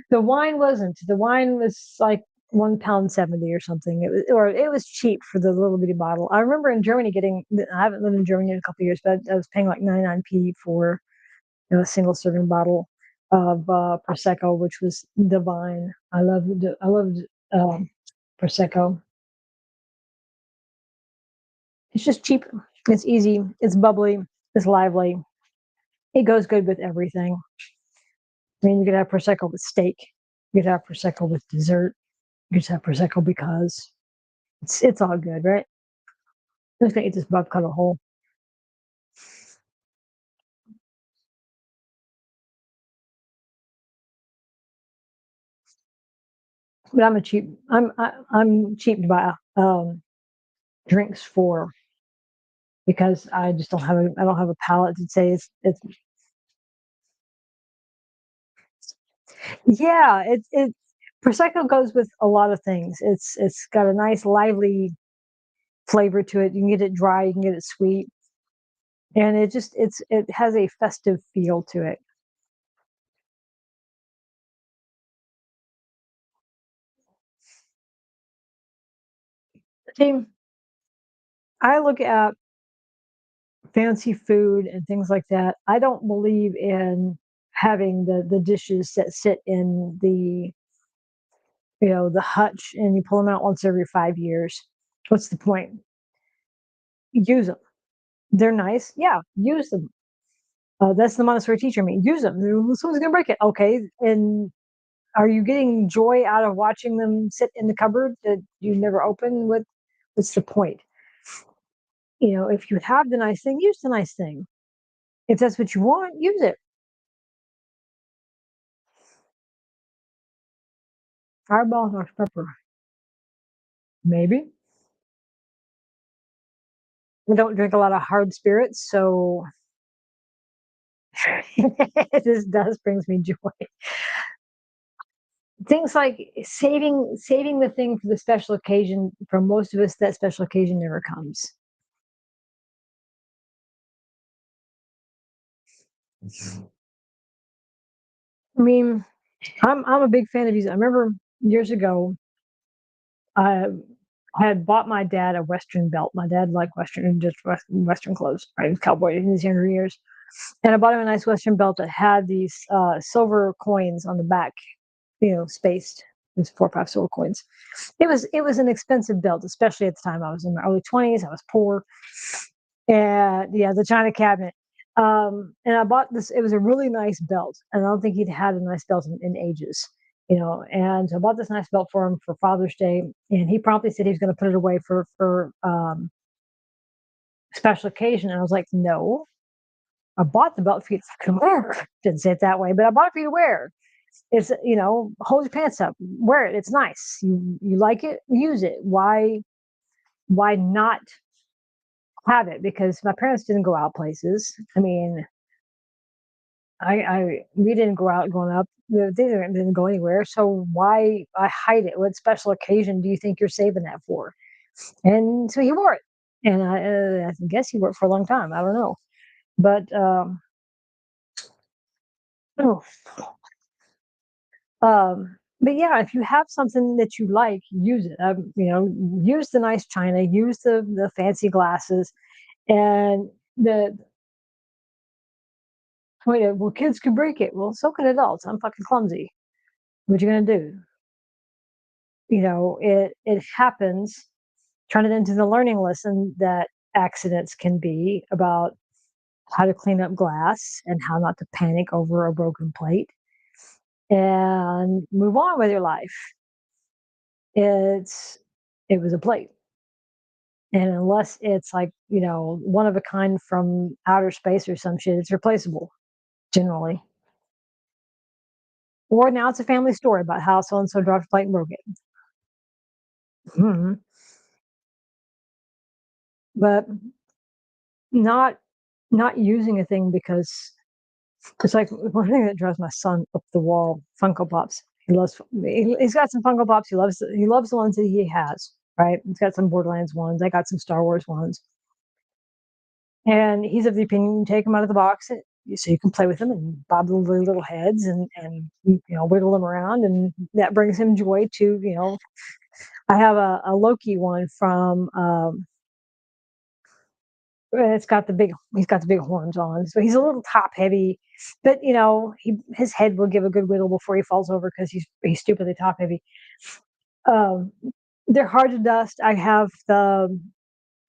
The wine wasn't. The wine was like £1.70 or something. It was cheap for the little bitty bottle. I remember in Germany getting. I haven't lived in Germany in a couple of years, but I was paying like 99p for a single serving bottle of prosecco, which was divine. I loved um, prosecco. It's just cheap. It's easy. It's bubbly. It's lively. It goes good with everything. I mean, you could have prosecco with steak. You could have prosecco with dessert. You just have prosecco because it's all good, right? I'm just gonna eat this bug cut a hole. But I'm cheap to buy drinks for because I just I don't have a palate to say it's yeah, it prosecco goes with a lot of things. It's got a nice lively flavor to it. You can get it dry, you can get it sweet, and it has a festive feel to it. See, I look at fancy food and things like that. I don't believe in having the dishes that sit in the hutch and you pull them out once every 5 years. What's the point? Use them. They're nice. Yeah, use them. That's the Montessori teacher me. Use them. Someone's gonna break it. Okay, and are you getting joy out of watching them sit in the cupboard that you never open? What's the point? If you have the nice thing, use the nice thing. If that's what you want, use it. Fireball, Dr. Pepper. Maybe. I don't drink a lot of hard spirits, so this does brings me joy. Things like saving the thing for the special occasion. For most of us, that special occasion never comes. I mean, I'm a big fan of these. I remember years ago, I had bought my dad a Western belt. My dad liked Western clothes, right? He was a cowboy in his younger years, and I bought him a nice Western belt that had these silver coins on the back, spaced. These 4 or 5 silver coins. It was an expensive belt, especially at the time. I was in my early 20s. I was poor, and yeah, the china cabinet. And I bought this. It was a really nice belt, and I don't think he'd had a nice belt in ages. And so I bought this nice belt for him for Father's Day, and he promptly said he was going to put it away for special occasion. And I was like, no, I bought the belt for you to wear. Didn't say it that way, but I bought it for you to wear. Hold your pants up, wear it. It's nice. You like it, use it. Why not have it? Because my parents didn't go out places. I mean, I we didn't go out growing up. They didn't go anywhere. So why I hide it? What special occasion do you think you're saving that for? And so he wore it, and I guess he wore it for a long time. I don't know, but oh, but yeah, if you have something that you like, use it. Use the nice china, use the fancy glasses, and the well, kids can break it. Well, so can adults. I'm fucking clumsy. What you gonna do? It happens. Turn it into the learning lesson that accidents can be about how to clean up glass and how not to panic over a broken plate and move on with your life. It was a plate. And unless it's like, one of a kind from outer space or some shit, it's replaceable generally. Or now it's a family story about how so and so dropped a plate and broke it. Mhm. But not not using a thing because it's like one thing that drives my son up the wall. Funko Pops. He's got some Funko Pops. He loves the ones that he has. Right. He's got some Borderlands ones. I got some Star Wars ones. And he's of the opinion you take them out of the box so you can play with them and bob the little heads and wiggle them around, and that brings him joy too. I have a Loki one from he's got the big horns on, so he's a little top heavy, but his head will give a good wiggle before he falls over because he's stupidly top heavy. Um, they're hard to dust. I have the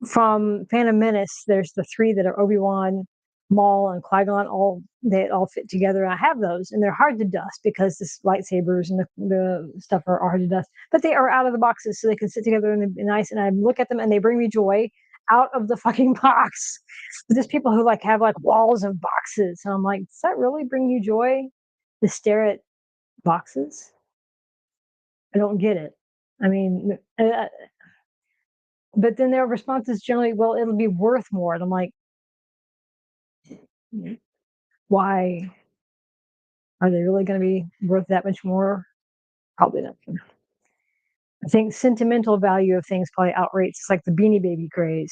from Phantom Menace. There's the three that are Obi-Wan, Maul, and Qui-Gon. They all fit together. I have those, and they're hard to dust because the lightsabers and the stuff are hard to dust. But they are out of the boxes, so they can sit together and be nice. And I look at them, and they bring me joy out of the fucking box. But there's people who have walls of boxes, and I'm like, does that really bring you joy to stare at boxes? I don't get it. I mean, but then their response is generally, well, it'll be worth more. And I'm like, why are they really going to be worth that much more? Probably not. I think sentimental value of things probably outrates. It's like the Beanie Baby craze.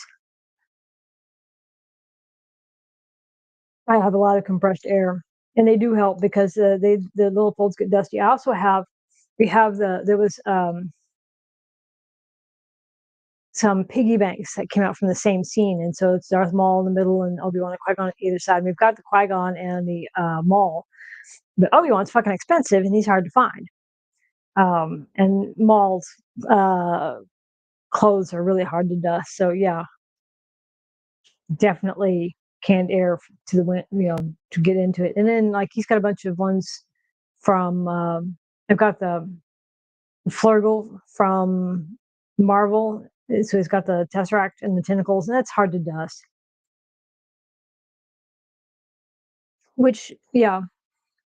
I have a lot of compressed air, and they do help because the little folds get dusty. I also have there was some piggy banks that came out from the same scene, and so it's Darth Maul in the middle and Obi-Wan and Qui-Gon on either side. And we've got the Qui-Gon and the Maul, but Obi-Wan's fucking expensive and he's hard to find. And Maul's uh, clothes are really hard to dust. So yeah, definitely canned air to the wind, to get into it. And then he's got a bunch of ones from. I've got the Flurgle from Marvel. So he's got the Tesseract and the tentacles, and that's hard to dust. Which, yeah,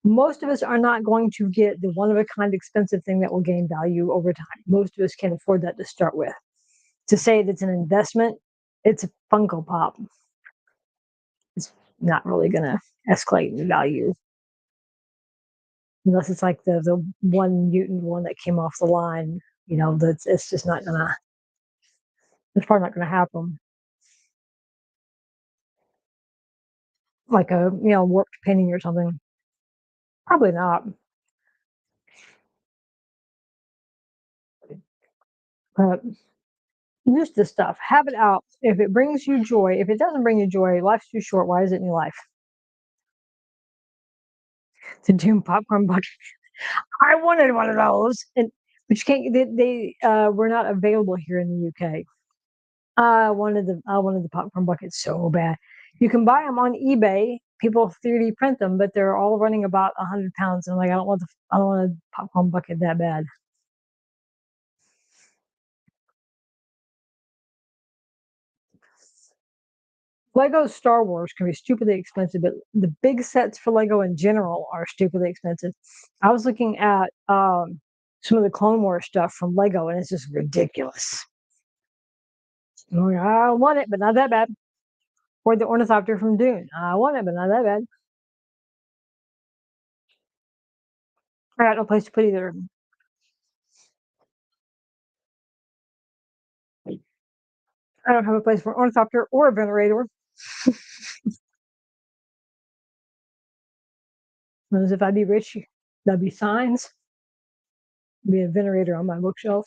most of us are not going to get the one of a kind expensive thing that will gain value over time. Most of us can afford that to start with. To say that it's an investment, it's a Funko Pop. It's not really going to escalate in value unless it's like the one mutant one that came off the line. It's just not gonna. It's probably not gonna happen. Like a warped painting or something. Probably not. But use this stuff. Have it out. If it brings you joy. If it doesn't bring you joy, life's too short. Why is it in your life? To do popcorn bucket. I wanted one of those, but you can't. They were not available here in the UK. I wanted the popcorn bucket so bad. You can buy them on eBay. People 3D print them, but they're all running about 100 pounds. And I'm like, I don't want a popcorn bucket that bad. Lego Star Wars can be stupidly expensive, but the big sets for Lego in general are stupidly expensive. I was looking at some of the Clone Wars stuff from Lego, and it's just ridiculous. I want it, but not that bad. Or the Ornithopter from Dune. I want it, but not that bad. I got no place to put either. I don't have a place for an ornithopter or a venerator. As if I'd be rich, that'd be signs. Be a venerator on my bookshelf.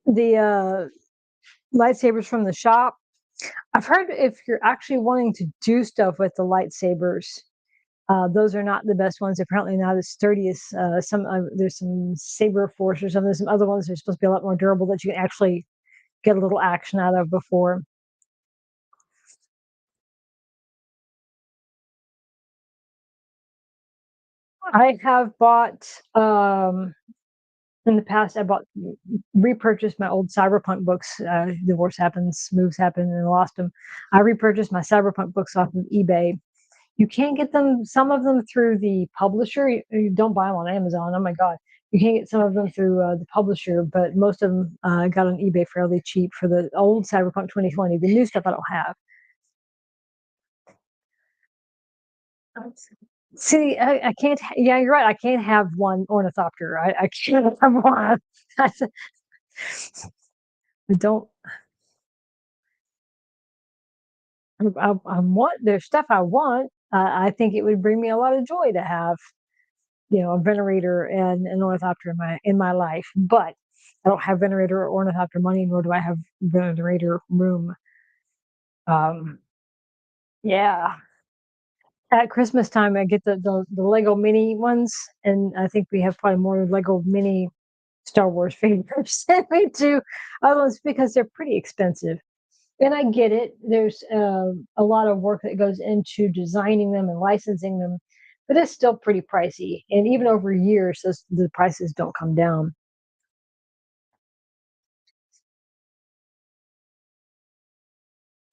The lightsabers from the shop. I've heard if you're actually wanting to do stuff with the lightsabers, those are not the best ones. Apparently not as sturdy as some. There's some Saber Force or something. There's some other ones that are supposed to be a lot more durable that you can actually get a little action out of before. I have bought In the past, I repurchased my old cyberpunk books. Divorce happens, moves happen, and I lost them. I repurchased my cyberpunk books off of eBay. You can't get them, some of them through the publisher. You don't buy them on Amazon. Oh my God. You can't get some of them through the publisher, but most of them got on eBay fairly cheap for the old Cyberpunk 2020. The new stuff I don't have. See, I can't. Yeah, you're right. I can't have one ornithopter. I can't have one. I don't. I want. There's stuff I want. I think it would bring me a lot of joy to have, a venerator and an ornithopter in my life. But I don't have venerator or ornithopter money, nor do I have venerator room. Um, yeah. At Christmas time, I get the Lego mini ones, and I think we have probably more Lego mini Star Wars figures than we do other ones because they're pretty expensive. And I get it. There's a lot of work that goes into designing them and licensing them, but it's still pretty pricey. And even over years, the prices don't come down.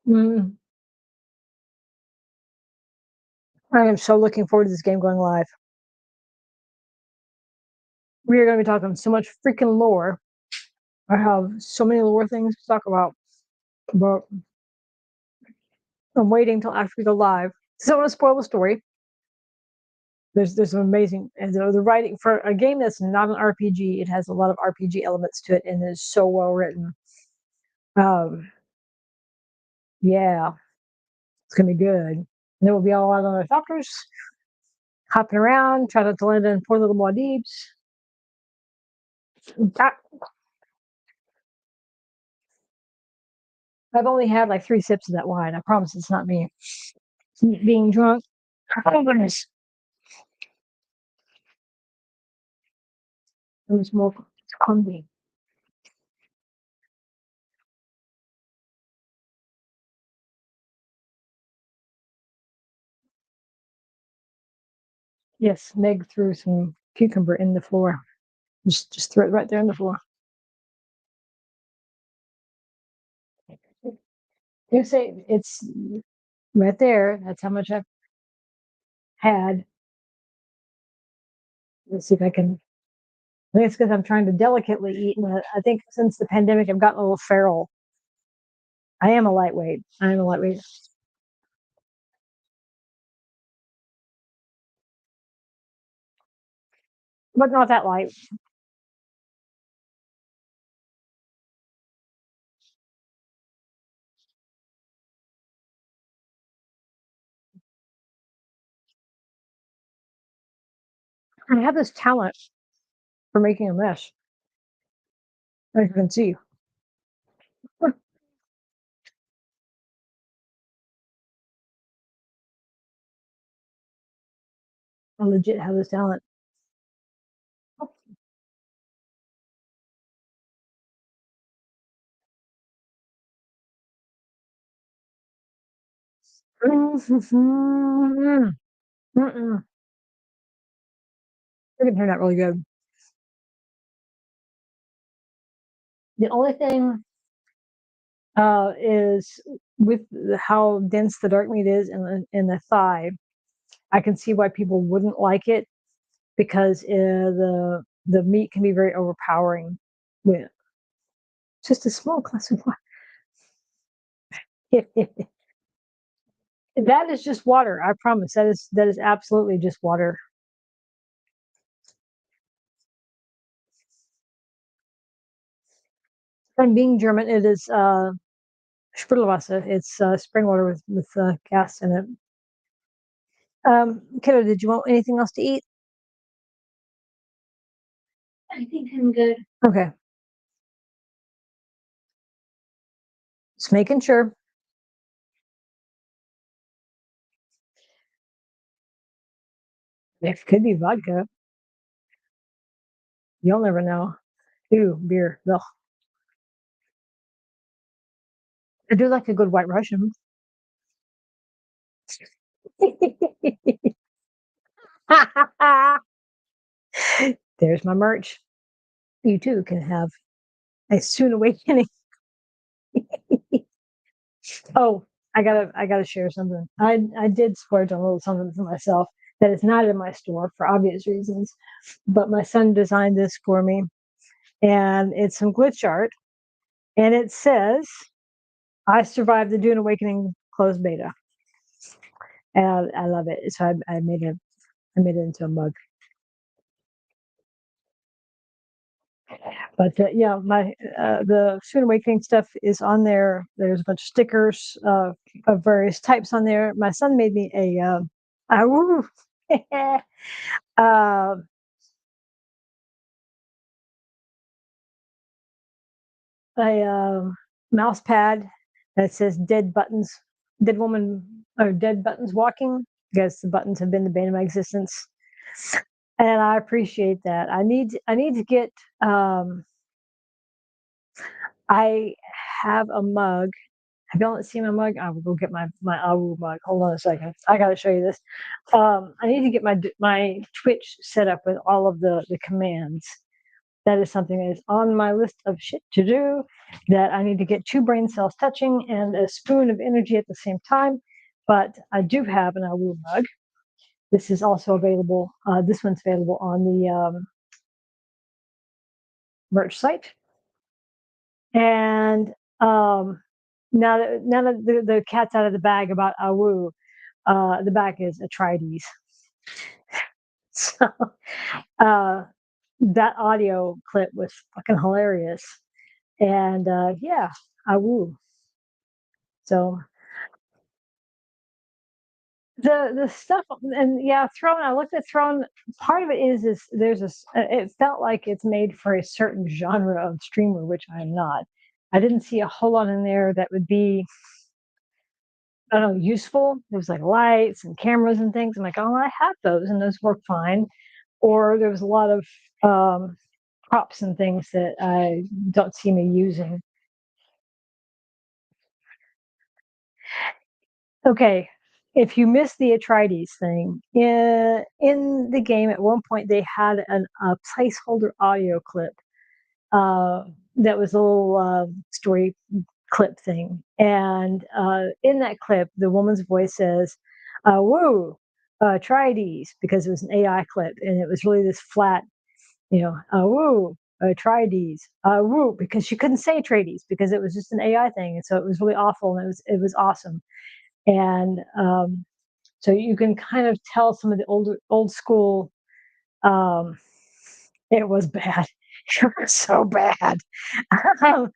Mm, I am so looking forward to this game going live. We are going to be talking so much freaking lore. I have so many lore things to talk about, but I'm waiting until after we go live. So I don't want to spoil the story. There's some amazing, and the writing for a game that's not an RPG. It has a lot of RPG elements to it, and is so well written. Um, yeah, it's gonna be good. And then we'll be all out on our doctors, hopping around, trying not to land in poor little Maldives. I've only had like 3 sips of that wine. I promise it's not me being drunk. Oh goodness, it was more hungry. Yes, Meg threw some cucumber in the floor. Just threw it right there in the floor. You say it's right there. That's how much I've had. Let's see if I can. I think it's because I'm trying to delicately eat. And I think since the pandemic, I've gotten a little feral. I am a lightweight. I am a lightweight, but not that light. I have this talent for making a mess, as you can see. I legit have this talent. Mm-mm. It can turn out really good. The only thing is with how dense the dark meat is in the thigh. I can see why people wouldn't like it because the meat can be very overpowering. With just a small glass of water. That is just water. I promise. That is absolutely just water. And being German, it is Sprudelwasser. It's spring water with gas in it. Kiddo, did you want anything else to eat? I think I'm good. Okay, just making sure. It could be vodka. You'll never know. Ew, beer. Ugh. I do like a good White Russian. There's my merch. you too can have a soon awakening. Oh, I gotta share something. I did splurge on a little something for myself that is not in my store for obvious reasons, but my son designed this for me, and it's some glitch art, and it says, "I survived the Dune Awakening closed beta," and I love it. So I made it into a mug. But yeah, my the Student Awakening stuff is on there. There's a bunch of stickers of various types on there. My son made me a woo, uh, a mouse pad that says "dead buttons," dead woman or dead buttons walking. Because the buttons have been the bane of my existence, and I appreciate that. I need to get. I have a mug. Have y'all not seen my mug? I will go get my Awu mug. Hold on a second. I gotta show you this. I need to get my Twitch set up with all of the commands. That is something that is on my list of shit to do. That I need to get two brain cells touching and a spoon of energy at the same time. But I do have an Awu mug. This is also available. This one's available on the merch site. And now that the cat's out of the bag about Awu, the back is Atreides. So uh, that audio clip was fucking hilarious, and yeah, Awu. So the stuff, and yeah, Throne. I looked at Throne. Part of it is there's a. It felt like it's made for a certain genre of streamer, which I'm not. I didn't see a whole lot in there that would be, I don't know, useful. There was like lights and cameras and things. I'm like, oh, I have those, and those work fine. Or there was a lot of props and things that I don't see me using. Okay, if you missed the Atreides thing, in the game at one point they had a placeholder audio clip that was a little story clip thing. And in that clip, the woman's voice says, woo, Atreides, because it was an AI clip and it was really this flat, woo, Atreides, woo, because she couldn't say Atreides because it was just an AI thing. And so it was really awful and it was awesome. And so you can kind of tell some of the old school. Um, it was bad. It was so bad. um,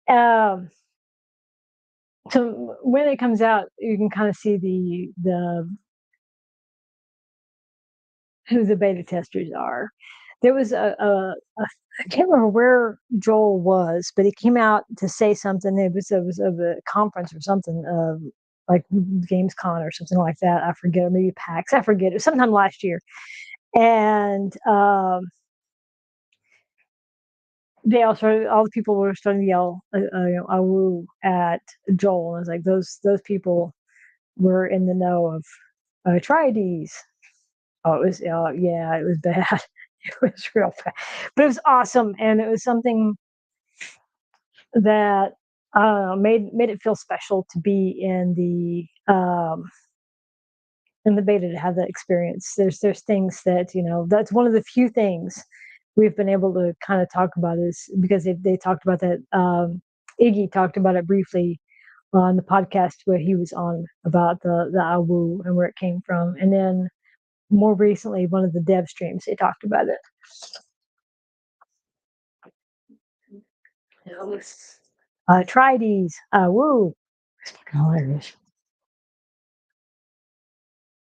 um, so when it comes out, you can kind of see the who the beta testers are. There was I can't remember where Joel was, but he came out to say something. It was of a conference or something, like Gamescom or something like that. I forget, or maybe PAX. I forget. It was sometime last year, and they also all the people were starting to yell, "Awu" at Joel, and I was like, those people were in the know of Atreides. Oh, it was yeah, it was bad. It was real bad, but it was awesome, and it was something that made it feel special to be in the beta to have that experience. There's things that that's one of the few things we've been able to kind of talk about is because they talked about that. Iggy talked about it briefly on the podcast where he was on about the Awu and where it came from, and then more recently, one of the dev streams, they talked about it. Try these. Woo. It's fucking hilarious.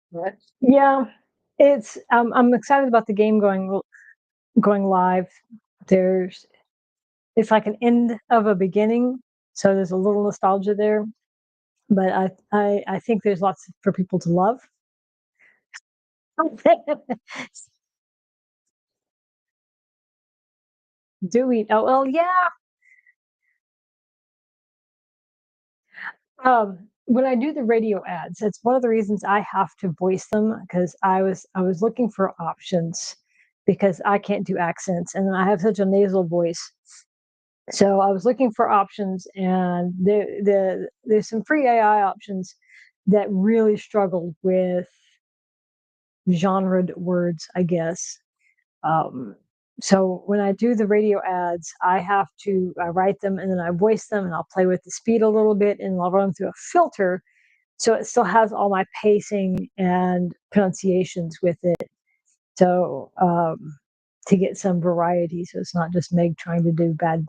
What? Yeah, it's. I'm excited about the game going live. There's. It's like an end of a beginning, so there's a little nostalgia there. But I think there's lots for people to love. Do we? Oh well, yeah. When I do the radio ads, it's one of the reasons I have to voice them because I was looking for options because I can't do accents and I have such a nasal voice. So I was looking for options, and there's some free AI options that really struggled with genred words, I guess. Um, so when I do the radio ads, I write them and then I voice them, and I'll play with the speed a little bit, and I'll run them through a filter so it still has all my pacing and pronunciations with it. So to get some variety, so it's not just Meg trying to do bad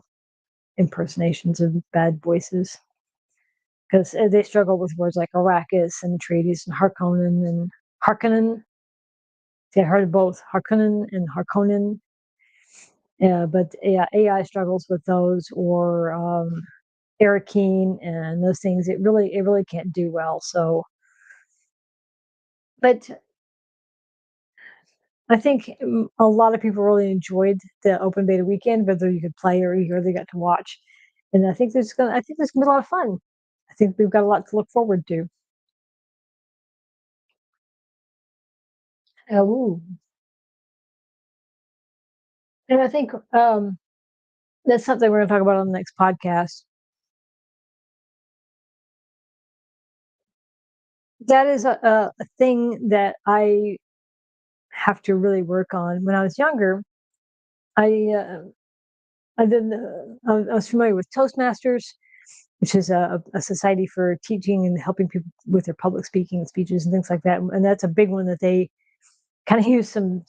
impersonations of bad voices, because they struggle with words like Arrakis and Atreides and Harkonnen and Harkonnen. See, I heard both Harkonnen and Harkonnen. Yeah, but yeah, AI struggles with those, or Arakeen and those things. It really can't do well. So, but I think a lot of people really enjoyed the open beta weekend, whether you could play or you really got to watch. And I think there's gonna be a lot of fun. I think we've got a lot to look forward to. Ooh. And I think that's something we're going to talk about on the next podcast. That is a thing that I have to really work on. When I was younger, I I did I was familiar with Toastmasters, which is a society for teaching and helping people with their public speaking speeches and things like that. And that's a big one that they kind of use some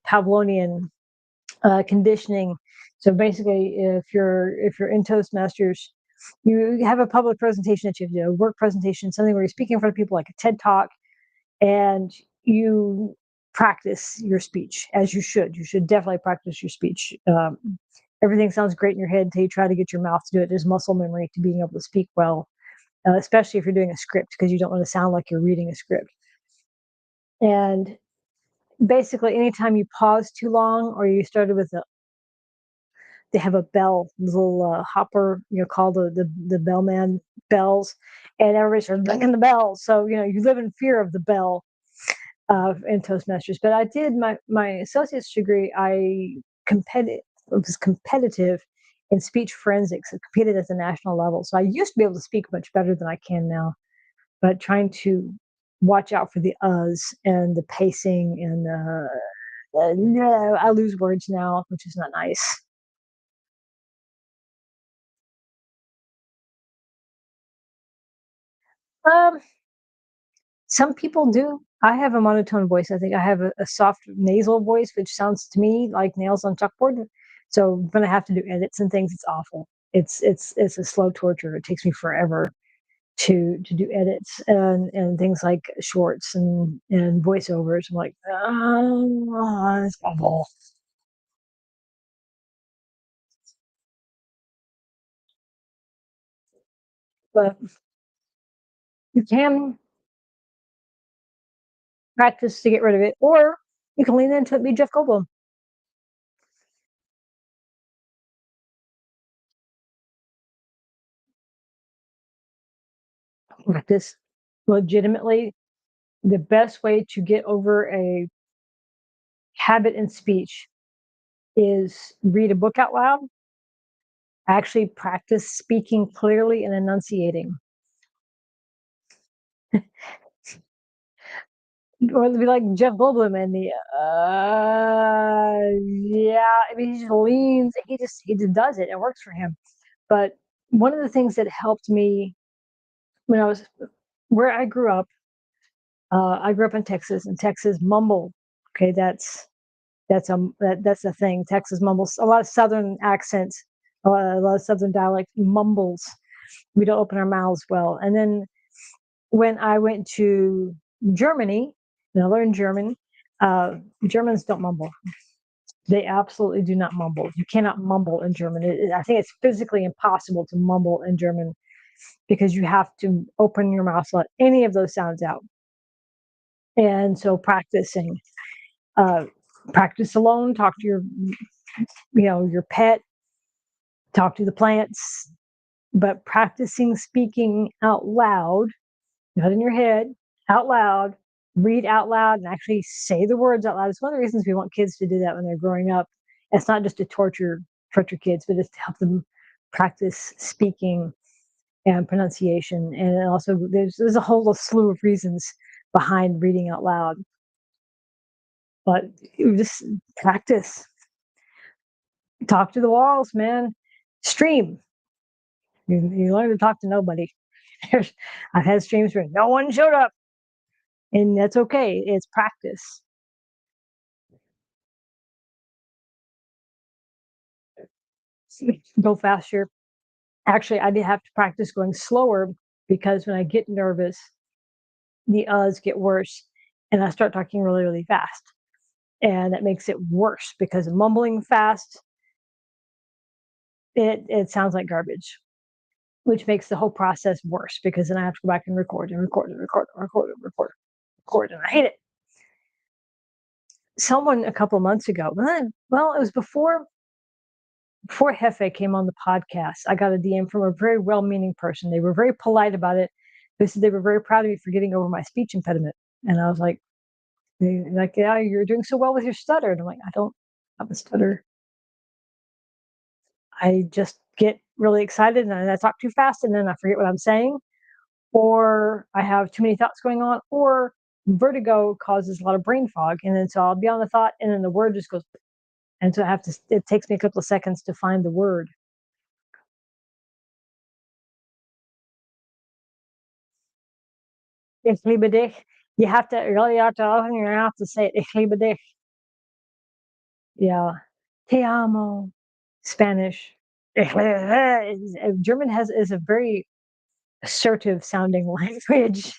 Pavlovian conditioning. So basically, if you're in Toastmasters, you have a public presentation that you have to do, a work presentation, something where you're speaking in front of people like a TED talk, and you practice your speech as you should. You should definitely practice your speech. Everything sounds great in your head until you try to get your mouth to do it. There's muscle memory to being able to speak well, especially if you're doing a script, because you don't want to sound like you're reading a script. And basically, anytime you pause too long, or you started with they have a bell, little hopper, called the bellman bells, and everybody started ringing the bell. So you live in fear of the bell in Toastmasters. But I did my associate's degree. Was competitive in speech forensics. I competed at the national level, so I used to be able to speak much better than I can now. But trying to watch out for the uhs and the pacing, and no, I lose words now, which is not nice. Um, some people do. I have a monotone voice. I think I have a soft nasal voice, which sounds to me like nails on chalkboard. So when I have to do edits and things, it's awful. It's a slow torture. It takes me forever to do edits and things like shorts and voiceovers. I'm like, it's awful. But you can practice to get rid of it, or you can lean into it, be Jeff Goldblum. Practice legitimately. The best way to get over a habit in speech is read a book out loud, actually practice speaking clearly and enunciating. Or be like Jeff Goldblum and yeah, I mean, he just leans, he just does it. It works for him. But one of the things that helped me when I was where I grew up in Texas, and Texas mumble. Okay, that's a thing. Texas mumbles, a lot of Southern accents, a lot of Southern dialect mumbles. We don't open our mouths well. And then when I went to Germany and I learned German, Germans don't mumble. They absolutely do not mumble. You cannot mumble in German. I think it's physically impossible to mumble in German, because you have to open your mouth to let any of those sounds out. And so uh, practice alone. Talk to your pet. Talk to the plants. But practicing speaking out loud, not in your head, out loud, read out loud and actually say the words out loud. It's one of the reasons we want kids to do that when they're growing up. It's not just to torture kids, but it's to help them practice speaking and pronunciation. And also, there's a whole slew of reasons behind reading out loud. But you just practice, talk to the walls, man. Stream. You learn to talk to nobody. I've had streams where no one showed up, and that's okay. It's practice. Go faster. Actually, I did have to practice going slower because when I get nervous, the uhs get worse, and I start talking really, really fast, and that makes it worse because mumbling fast, it sounds like garbage, which makes the whole process worse because then I have to go back and record and record and record and record and record, record, and I hate it. Someone a couple of months ago, well, it was before Hefe came on the podcast, I got a DM from a very well-meaning person. They were very polite about it. They said they were very proud of me for getting over my speech impediment. And I was like, yeah, you're doing so well with your stutter. And I'm like, I don't have a stutter. I just get really excited and I talk too fast and then I forget what I'm saying, or I have too many thoughts going on, or vertigo causes a lot of brain fog. And then so I'll be on the thought and then the word just goes, and so it takes me a couple of seconds to find the word. Ich liebe dich. You have to say it. Ich liebe dich. Yeah. Te amo. Spanish. German is a very assertive sounding language.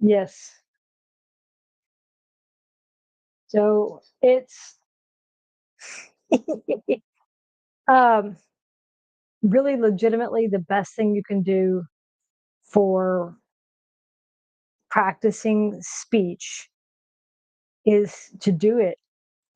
Yes. So it's um, really legitimately the best thing you can do for practicing speech is to do it.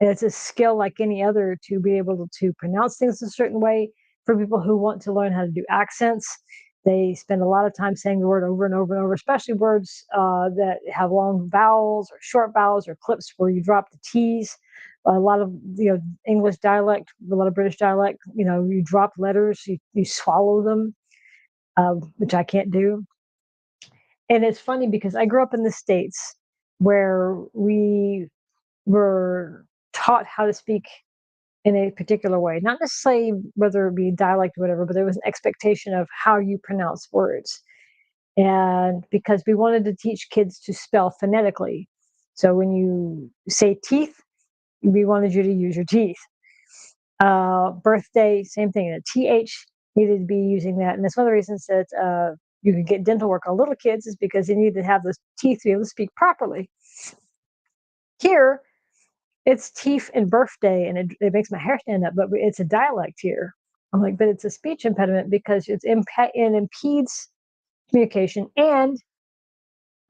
And it's a skill like any other to be able to pronounce things a certain way. For people who want to learn how to do accents, they spend a lot of time saying the word over and over and over, especially words that have long vowels or short vowels or clips where you drop the T's. A lot of English dialect, a lot of British dialect, you drop letters, you swallow them, which I can't do. And it's funny because I grew up in the States where we were taught how to speak in a particular way, not necessarily whether it be dialect or whatever, but there was an expectation of how you pronounce words. And because we wanted to teach kids to spell phonetically. So when you say teeth, we wanted you to use your teeth. Birthday, same thing. A TH needed to be using that. And that's one of the reasons that you can get dental work on little kids is because they need to have those teeth to be able to speak properly. Here, it's teeth and birthday, and it makes my hair stand up, but it's a dialect here. I'm like, but it's a speech impediment because it impedes communication, and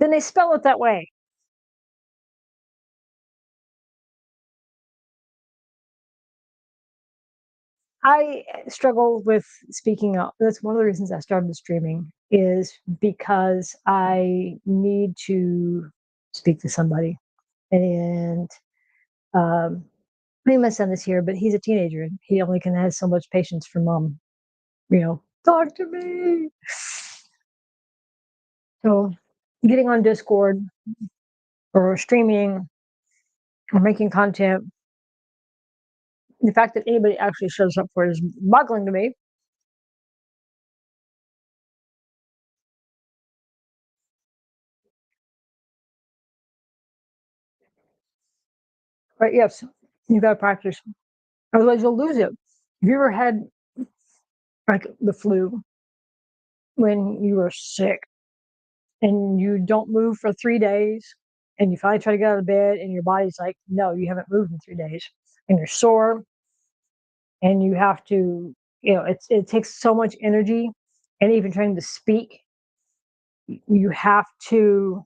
then they spell it that way. I struggle with speaking up. That's one of the reasons I started streaming is because I need to speak to somebody. And my son is here, but he's a teenager. And he only can have so much patience for mom. Talk to me. So getting on Discord or streaming or making content, the fact that anybody actually shows up for it is boggling to me. But yes, you got to practice. Otherwise, you'll lose it. Have you ever had like the flu when you were sick and you don't move for 3 days and you finally try to get out of bed and your body's like, no, you haven't moved in 3 days and you're sore and you have to, it takes so much energy and even trying to speak, you have to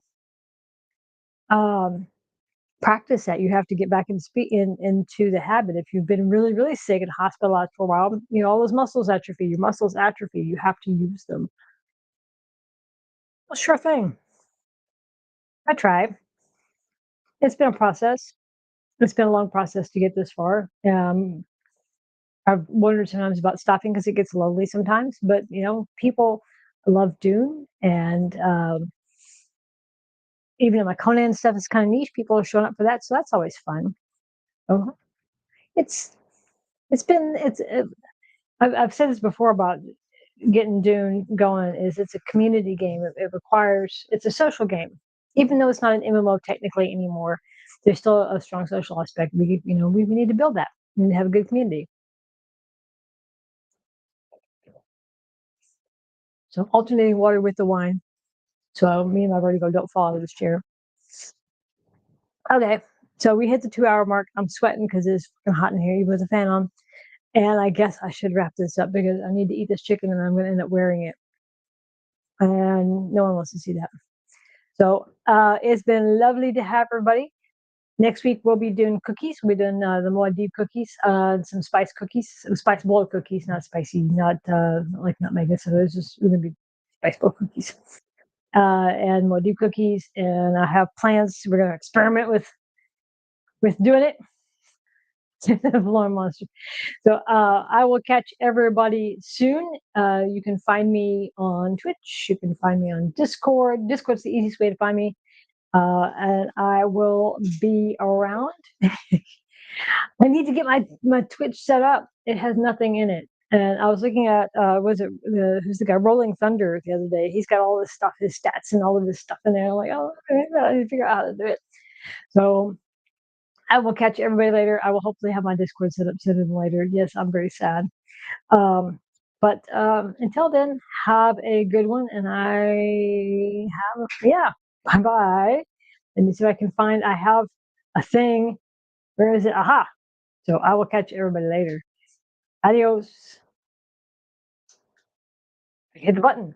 um, practice that. You have to get back into the habit. If you've been really, really sick and hospitalized for a while, all those muscles atrophy, your muscles atrophy, you have to use them. Well, sure thing. I try. It's been a process. It's been a long process to get this far. I've wondered sometimes about stopping because it gets lonely sometimes, but people love Dune, and even in my Conan stuff is kind of niche. People are showing up for that, so that's always fun. So it's it's been it's I've said this before about getting Dune going. Is it's a community game. It requires it's a social game, even though it's not an MMO technically anymore. There's still a strong social aspect. We need to build that. We need to have a good community. So alternating water with the wine. So me and my vertigo don't fall out of this chair. Okay, so we hit the 2 hour mark. I'm sweating because it's hot in here, even with a fan on. And I guess I should wrap this up because I need to eat this chicken and I'm going to end up wearing it. And no one wants to see that. So it's been lovely to have everybody. Next week we'll be doing cookies. We'll be doing the Muad'Dib cookies, some spice cookies, some spice bowl cookies, not spicy, not like nutmeg. So it's just going to be spice bowl cookies. And Muad'Dib cookies, and I have plans. We're going to experiment with doing it. Blowing monster. So I will catch everybody soon. You can find me on Twitch. You can find me on Discord. Discord's the easiest way to find me. And I will be around. I need to get my Twitch set up. It has nothing in it. And I was looking at who's the guy, Rolling Thunder, the other day. He's got all this stuff, his stats and all of this stuff in there. I'm like, oh, I need to figure out how to do it. So I will catch everybody later. I will hopefully have my Discord set up sooner than later. Yes, I'm very sad. But until then, have a good one. And bye bye. Let me see if I can find, I have a thing. Where is it? Aha. So I will catch everybody later. Adios. Hit the button.